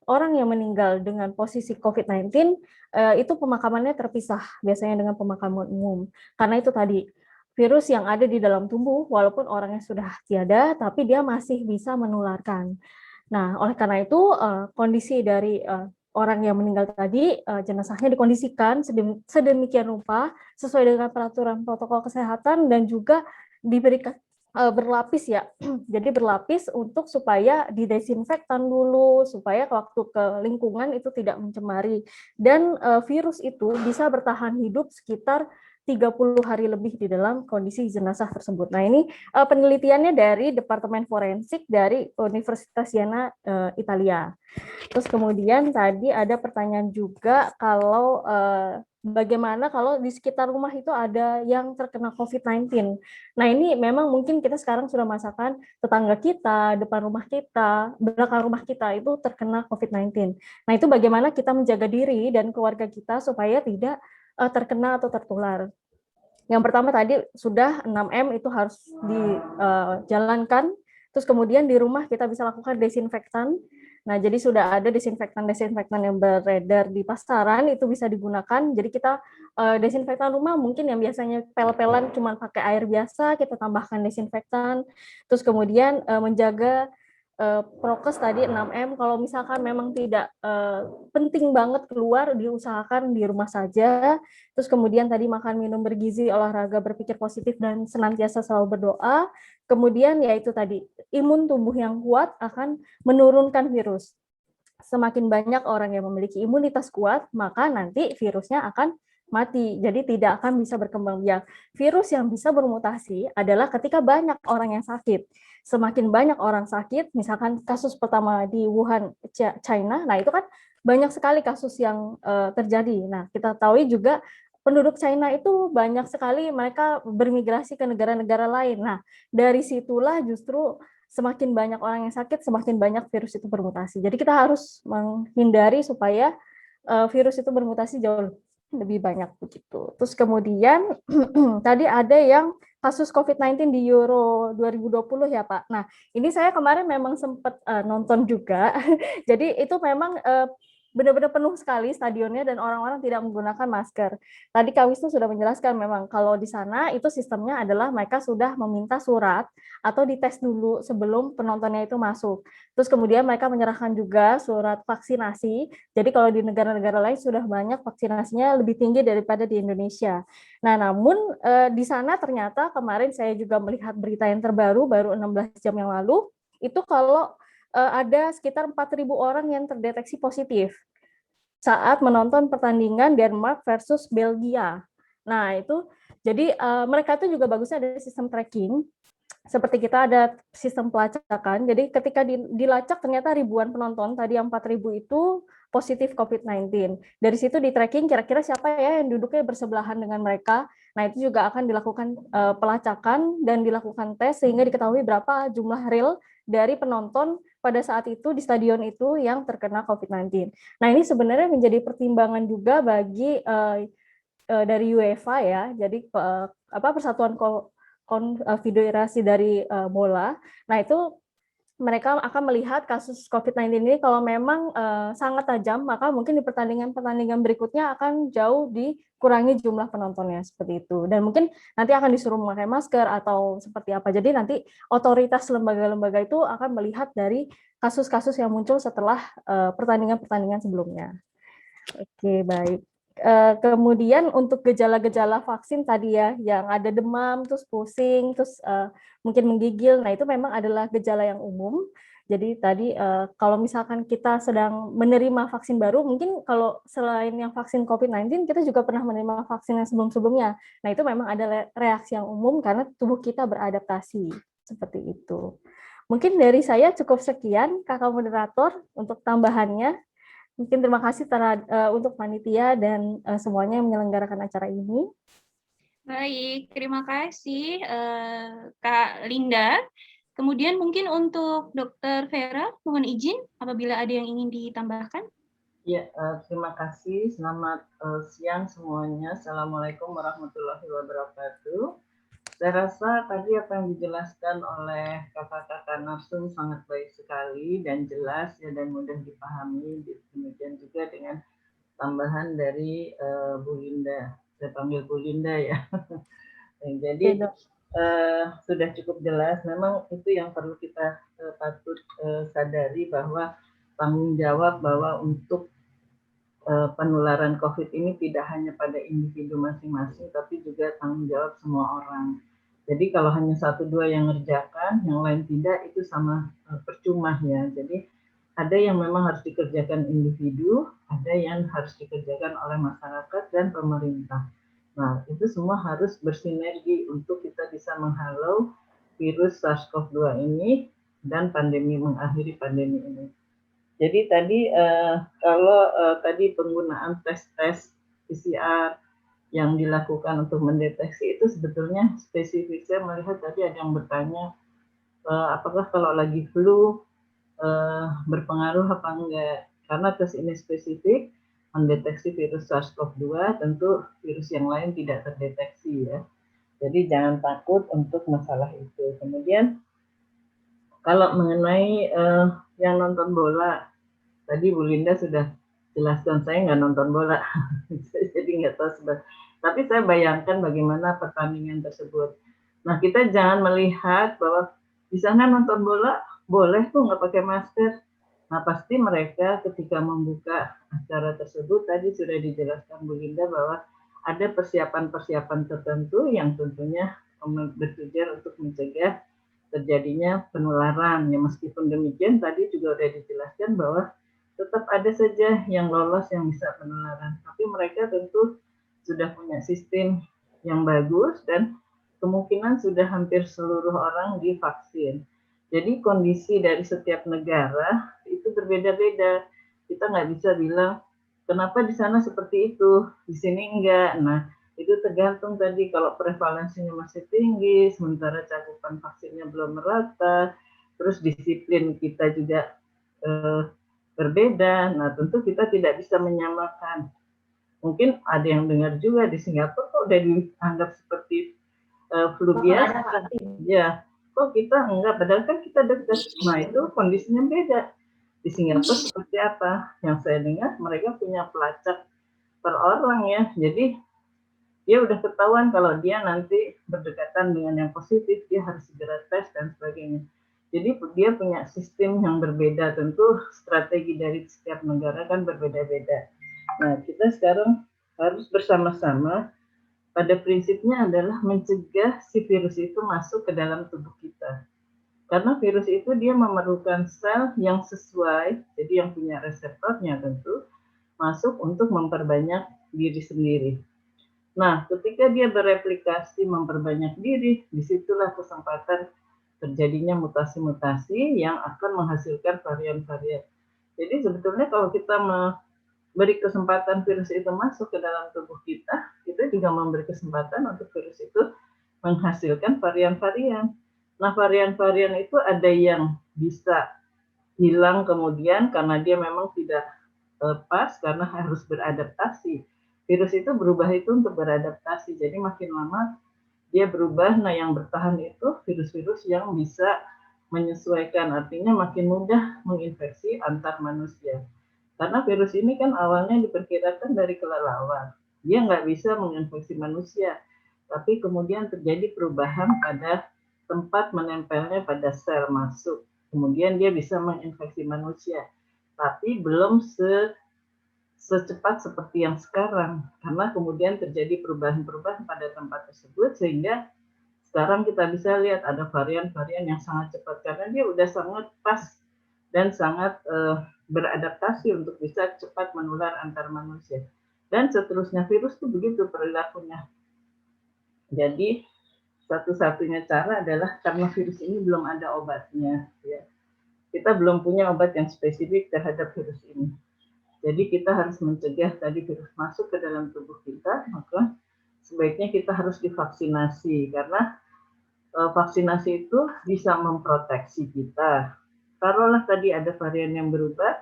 S7: orang yang meninggal dengan posisi COVID-19, itu pemakamannya terpisah, biasanya dengan pemakaman umum. Karena itu tadi, virus yang ada di dalam tubuh, walaupun orangnya sudah tiada, tapi dia masih bisa menularkan. Nah, oleh karena itu, kondisi dari orang yang meninggal tadi, jenazahnya dikondisikan sedemikian rupa, sesuai dengan peraturan protokol kesehatan, dan juga diberikan berlapis ya, jadi berlapis untuk supaya didesinfektan dulu, supaya waktu ke lingkungan itu tidak mencemari. Dan virus itu bisa bertahan hidup sekitar 30 hari lebih di dalam kondisi jenazah tersebut. Nah, ini penelitiannya dari Departemen Forensik dari Universitas Siena, Italia. Terus kemudian tadi ada pertanyaan juga, kalau bagaimana kalau di sekitar rumah itu ada yang terkena COVID-19. Nah, ini memang mungkin kita sekarang sudah merasakan tetangga kita, depan rumah kita, belakang rumah kita itu terkena COVID-19. Nah, itu bagaimana kita menjaga diri dan keluarga kita supaya tidak terkena atau tertular. Yang pertama tadi sudah 6M itu harus dijalankan. Terus kemudian di rumah kita bisa lakukan desinfektan. Nah, jadi sudah ada desinfektan yang beredar di pasaran, itu bisa digunakan. Jadi kita desinfektan rumah mungkin yang biasanya pel-pelan cuma pakai air biasa, kita tambahkan desinfektan. Terus kemudian menjaga prokes tadi 6M, kalau misalkan memang tidak penting banget keluar, diusahakan di rumah saja. Terus kemudian tadi makan minum bergizi, olahraga, berpikir positif, dan senantiasa selalu berdoa. Kemudian yaitu tadi, imun tubuh yang kuat akan menurunkan virus. semakin banyak orang yang memiliki imunitas kuat, maka nanti virusnya akan mati. Jadi tidak akan bisa berkembang biak. Virus yang bisa bermutasi adalah ketika banyak orang yang sakit. Semakin banyak orang sakit, misalkan kasus pertama di Wuhan, China, nah itu kan banyak sekali kasus yang terjadi. Nah, kita tahu juga penduduk China itu banyak sekali mereka bermigrasi ke negara-negara lain. Nah, dari situlah justru semakin banyak orang yang sakit, semakin banyak virus itu bermutasi. Jadi kita harus menghindari supaya virus itu bermutasi jauh lebih banyak begitu. Terus kemudian tadi ada yang kasus COVID-19 di Euro 2020 ya Pak. Nah, ini saya kemarin memang sempat nonton juga. Jadi itu memang benar-benar penuh sekali stadionnya dan orang-orang tidak menggunakan masker. Tadi Kak Wisnu sudah menjelaskan memang kalau di sana itu sistemnya adalah mereka sudah meminta surat atau dites dulu sebelum penontonnya itu masuk. Terus kemudian mereka menyerahkan juga surat vaksinasi. Jadi kalau di negara-negara lain sudah banyak vaksinasinya lebih tinggi daripada di Indonesia. Nah, namun di sana ternyata kemarin saya juga melihat berita yang terbaru baru 16 jam yang lalu itu kalau ada sekitar 4.000 orang yang terdeteksi positif saat menonton pertandingan Denmark versus Belgia. Nah, itu jadi mereka itu juga bagusnya ada sistem tracking. Seperti kita ada sistem pelacakan. Jadi ketika dilacak ternyata ribuan penonton, tadi yang 4.000 itu positif COVID-19. Dari situ di tracking kira-kira siapa ya yang duduknya bersebelahan dengan mereka. Nah, itu juga akan dilakukan pelacakan dan dilakukan tes sehingga diketahui berapa jumlah real dari penonton pada saat itu di stadion itu yang terkena COVID-19. Nah, ini sebenarnya menjadi pertimbangan juga bagi dari UEFA ya. Jadi Persatuan Konfederasi dari bola. Nah, itu mereka akan melihat kasus COVID-19 ini kalau memang sangat tajam, maka mungkin di pertandingan-pertandingan berikutnya akan jauh dikurangi jumlah penontonnya seperti itu. Dan mungkin nanti akan disuruh memakai masker atau seperti apa. Jadi nanti otoritas lembaga-lembaga itu akan melihat dari kasus-kasus yang muncul setelah pertandingan-pertandingan sebelumnya. Oke, baik. Kemudian untuk gejala-gejala vaksin tadi ya, yang ada demam, terus pusing, terus mungkin menggigil, nah itu memang adalah gejala yang umum. Jadi tadi kalau misalkan kita sedang menerima vaksin baru, mungkin kalau selain yang vaksin COVID-19, kita juga pernah menerima vaksin yang sebelum-sebelumnya. Nah itu memang ada reaksi yang umum karena tubuh kita beradaptasi, seperti itu. Mungkin dari saya cukup sekian, Kakak Moderator, untuk tambahannya. Mungkin terima kasih untuk panitia dan semuanya yang menyelenggarakan acara ini.
S3: Baik, terima kasih Kak Linda. Kemudian mungkin untuk Dr. Vera, mohon izin apabila ada yang ingin ditambahkan.
S8: Ya, terima kasih. Selamat siang semuanya. Assalamualaikum warahmatullahi wabarakatuh. Saya rasa tadi apa yang dijelaskan oleh kakak-kakak narsum sangat baik sekali dan jelas ya dan mudah dipahami. Demikian juga dengan tambahan dari Bu Linda. Saya panggil Bu Linda ya. Jadi sudah cukup jelas. Memang itu yang perlu kita patut sadari bahwa tanggung jawab bahwa untuk penularan COVID ini tidak hanya pada individu masing-masing, tapi juga tanggung jawab semua orang. Jadi kalau hanya 1-2 yang ngerjakan, yang lain tidak, itu sama percuma ya. Jadi ada yang memang harus dikerjakan individu, ada yang harus dikerjakan oleh masyarakat dan pemerintah. Nah, itu semua harus bersinergi untuk kita bisa menghalau virus SARS-CoV-2 ini dan mengakhiri pandemi ini. Jadi tadi kalau tadi penggunaan tes PCR yang dilakukan untuk mendeteksi itu sebetulnya spesifik. Saya melihat tadi ada yang bertanya apakah kalau lagi flu berpengaruh apa enggak? Karena tes ini spesifik mendeteksi virus SARS-CoV-2, tentu virus yang lain tidak terdeteksi ya. Jadi jangan takut untuk masalah itu. Kemudian kalau mengenai yang nonton bola, tadi Bu Linda sudah jelaskan, saya nggak nonton bola, jadi nggak tahu sebab. Tapi saya bayangkan bagaimana pertandingan tersebut. Nah, kita jangan melihat bahwa di sana nonton bola boleh tuh nggak pakai masker. Nah, pasti mereka ketika membuka acara tersebut tadi sudah dijelaskan Bu Linda bahwa ada persiapan-persiapan tertentu yang tentunya bertujuan untuk mencegah terjadinya penularan. Ya, meskipun demikian tadi juga sudah dijelaskan bahwa tetap ada saja yang lolos yang bisa penularan. Tapi mereka tentu sudah punya sistem yang bagus dan kemungkinan sudah hampir seluruh orang divaksin. Jadi kondisi dari setiap negara itu berbeda-beda. Kita nggak bisa bilang kenapa di sana seperti itu, di sini enggak. Nah, itu tergantung tadi kalau prevalensinya masih tinggi, sementara cakupan vaksinnya belum merata, terus disiplin kita juga berbeda. Nah, tentu kita tidak bisa menyamakan. Mungkin ada yang dengar juga di Singapura kok udah dianggap seperti flu biasa. Ya, kok kita enggak, padahal kan kita dekat. Nah, itu kondisinya beda. Di Singapura seperti apa? Yang saya dengar mereka punya pelacak per orang ya. Jadi dia udah ketahuan kalau dia nanti berdekatan dengan yang positif, dia harus segera tes dan sebagainya. Jadi dia punya sistem yang berbeda, tentu strategi dari setiap negara kan berbeda-beda. Nah, kita sekarang harus bersama-sama pada prinsipnya adalah mencegah si virus itu masuk ke dalam tubuh kita. Karena virus itu dia memerlukan sel yang sesuai, jadi yang punya reseptornya tentu, masuk untuk memperbanyak diri sendiri. Nah, ketika dia bereplikasi memperbanyak diri, disitulah kesempatan terjadinya mutasi-mutasi yang akan menghasilkan varian-varian. Jadi sebetulnya kalau kita memberi kesempatan virus itu masuk ke dalam tubuh kita, kita juga memberi kesempatan untuk virus itu menghasilkan varian-varian. Nah, varian-varian itu ada yang bisa hilang kemudian karena dia memang tidak pas karena harus beradaptasi. Virus itu berubah itu untuk beradaptasi, jadi makin lama dia berubah. Nah, yang bertahan itu virus-virus yang bisa menyesuaikan, artinya makin mudah menginfeksi antar manusia. Karena virus ini kan awalnya diperkirakan dari kelelawar, dia nggak bisa menginfeksi manusia, tapi kemudian terjadi perubahan pada tempat menempelnya pada sel masuk, kemudian dia bisa menginfeksi manusia, tapi belum secepat seperti yang sekarang, karena kemudian terjadi perubahan-perubahan pada tempat tersebut, sehingga sekarang kita bisa lihat ada varian-varian yang sangat cepat, karena dia udah sangat pas dan sangat beradaptasi untuk bisa cepat menular antar manusia. Dan seterusnya virus itu begitu perilakunya. Jadi satu-satunya cara adalah karena virus ini belum ada obatnya, ya. Kita belum punya obat yang spesifik terhadap virus ini. Jadi kita harus mencegah tadi virus masuk ke dalam tubuh kita, maka sebaiknya kita harus divaksinasi karena vaksinasi itu bisa memproteksi kita. Taruhlah tadi ada varian yang berubah,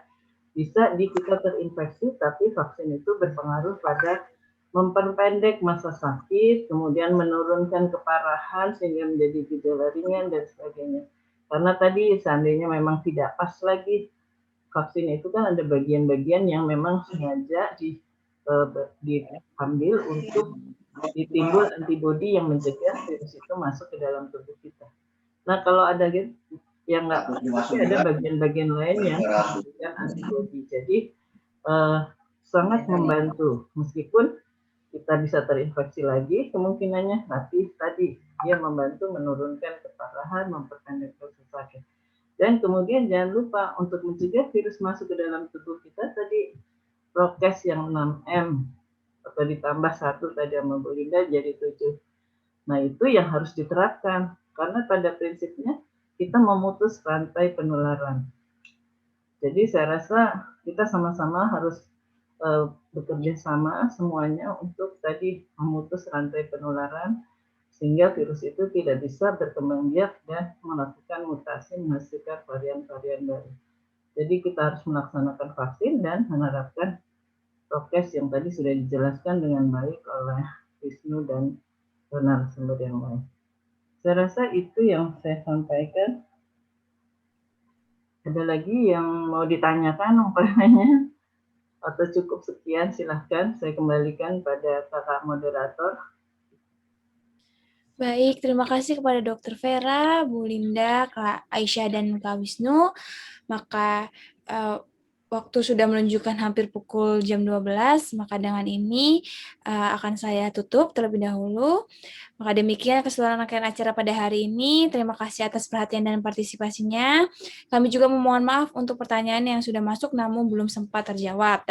S8: bisa kita terinfeksi, tapi vaksin itu berpengaruh pada memperpendek masa sakit, kemudian menurunkan keparahan sehingga menjadi gejala ringan dan sebagainya. Karena tadi seandainya memang tidak pas lagi vaksin itu kan ada bagian-bagian yang memang sengaja diambil untuk ditimbul antibodi yang mencegah virus itu masuk ke dalam tubuh kita. Nah, kalau ada yang nggak pasti ada bagian-bagian lain yang memberikan antibodi. Jadi sangat membantu meskipun kita bisa terinfeksi lagi kemungkinannya, tapi tadi dia membantu menurunkan keparahan, memperpendek proses sakit. Dan kemudian jangan lupa untuk mencegah virus masuk ke dalam tubuh kita tadi prokes yang 6M atau ditambah 1 tadi sama Bu Linda jadi 7. Nah, itu yang harus diterapkan karena pada prinsipnya kita memutus rantai penularan. Jadi saya rasa kita sama-sama harus bekerja sama semuanya untuk tadi memutus rantai penularan sehingga virus itu tidak bisa berkembang biak dan melakukan mutasi menghasilkan varian-varian baru. Jadi kita harus melaksanakan vaksin dan menerapkan prokes yang tadi sudah dijelaskan dengan baik oleh Wisnu dan narasumber yang lain. Saya rasa itu yang saya sampaikan. Ada lagi yang mau ditanyakan umpamanya? Atau cukup sekian, silahkan saya kembalikan pada kakak moderator.
S1: Baik, terima kasih kepada Dr. Vera, Bu Linda, Kak Aisyah, dan Kak Wisnu. Maka waktu sudah menunjukkan hampir pukul jam 12, maka dengan ini akan saya tutup terlebih dahulu. Maka demikian keseluruhan rangkaian acara pada hari ini. Terima kasih atas perhatian dan partisipasinya. Kami juga memohon maaf untuk pertanyaan yang sudah masuk namun belum sempat terjawab.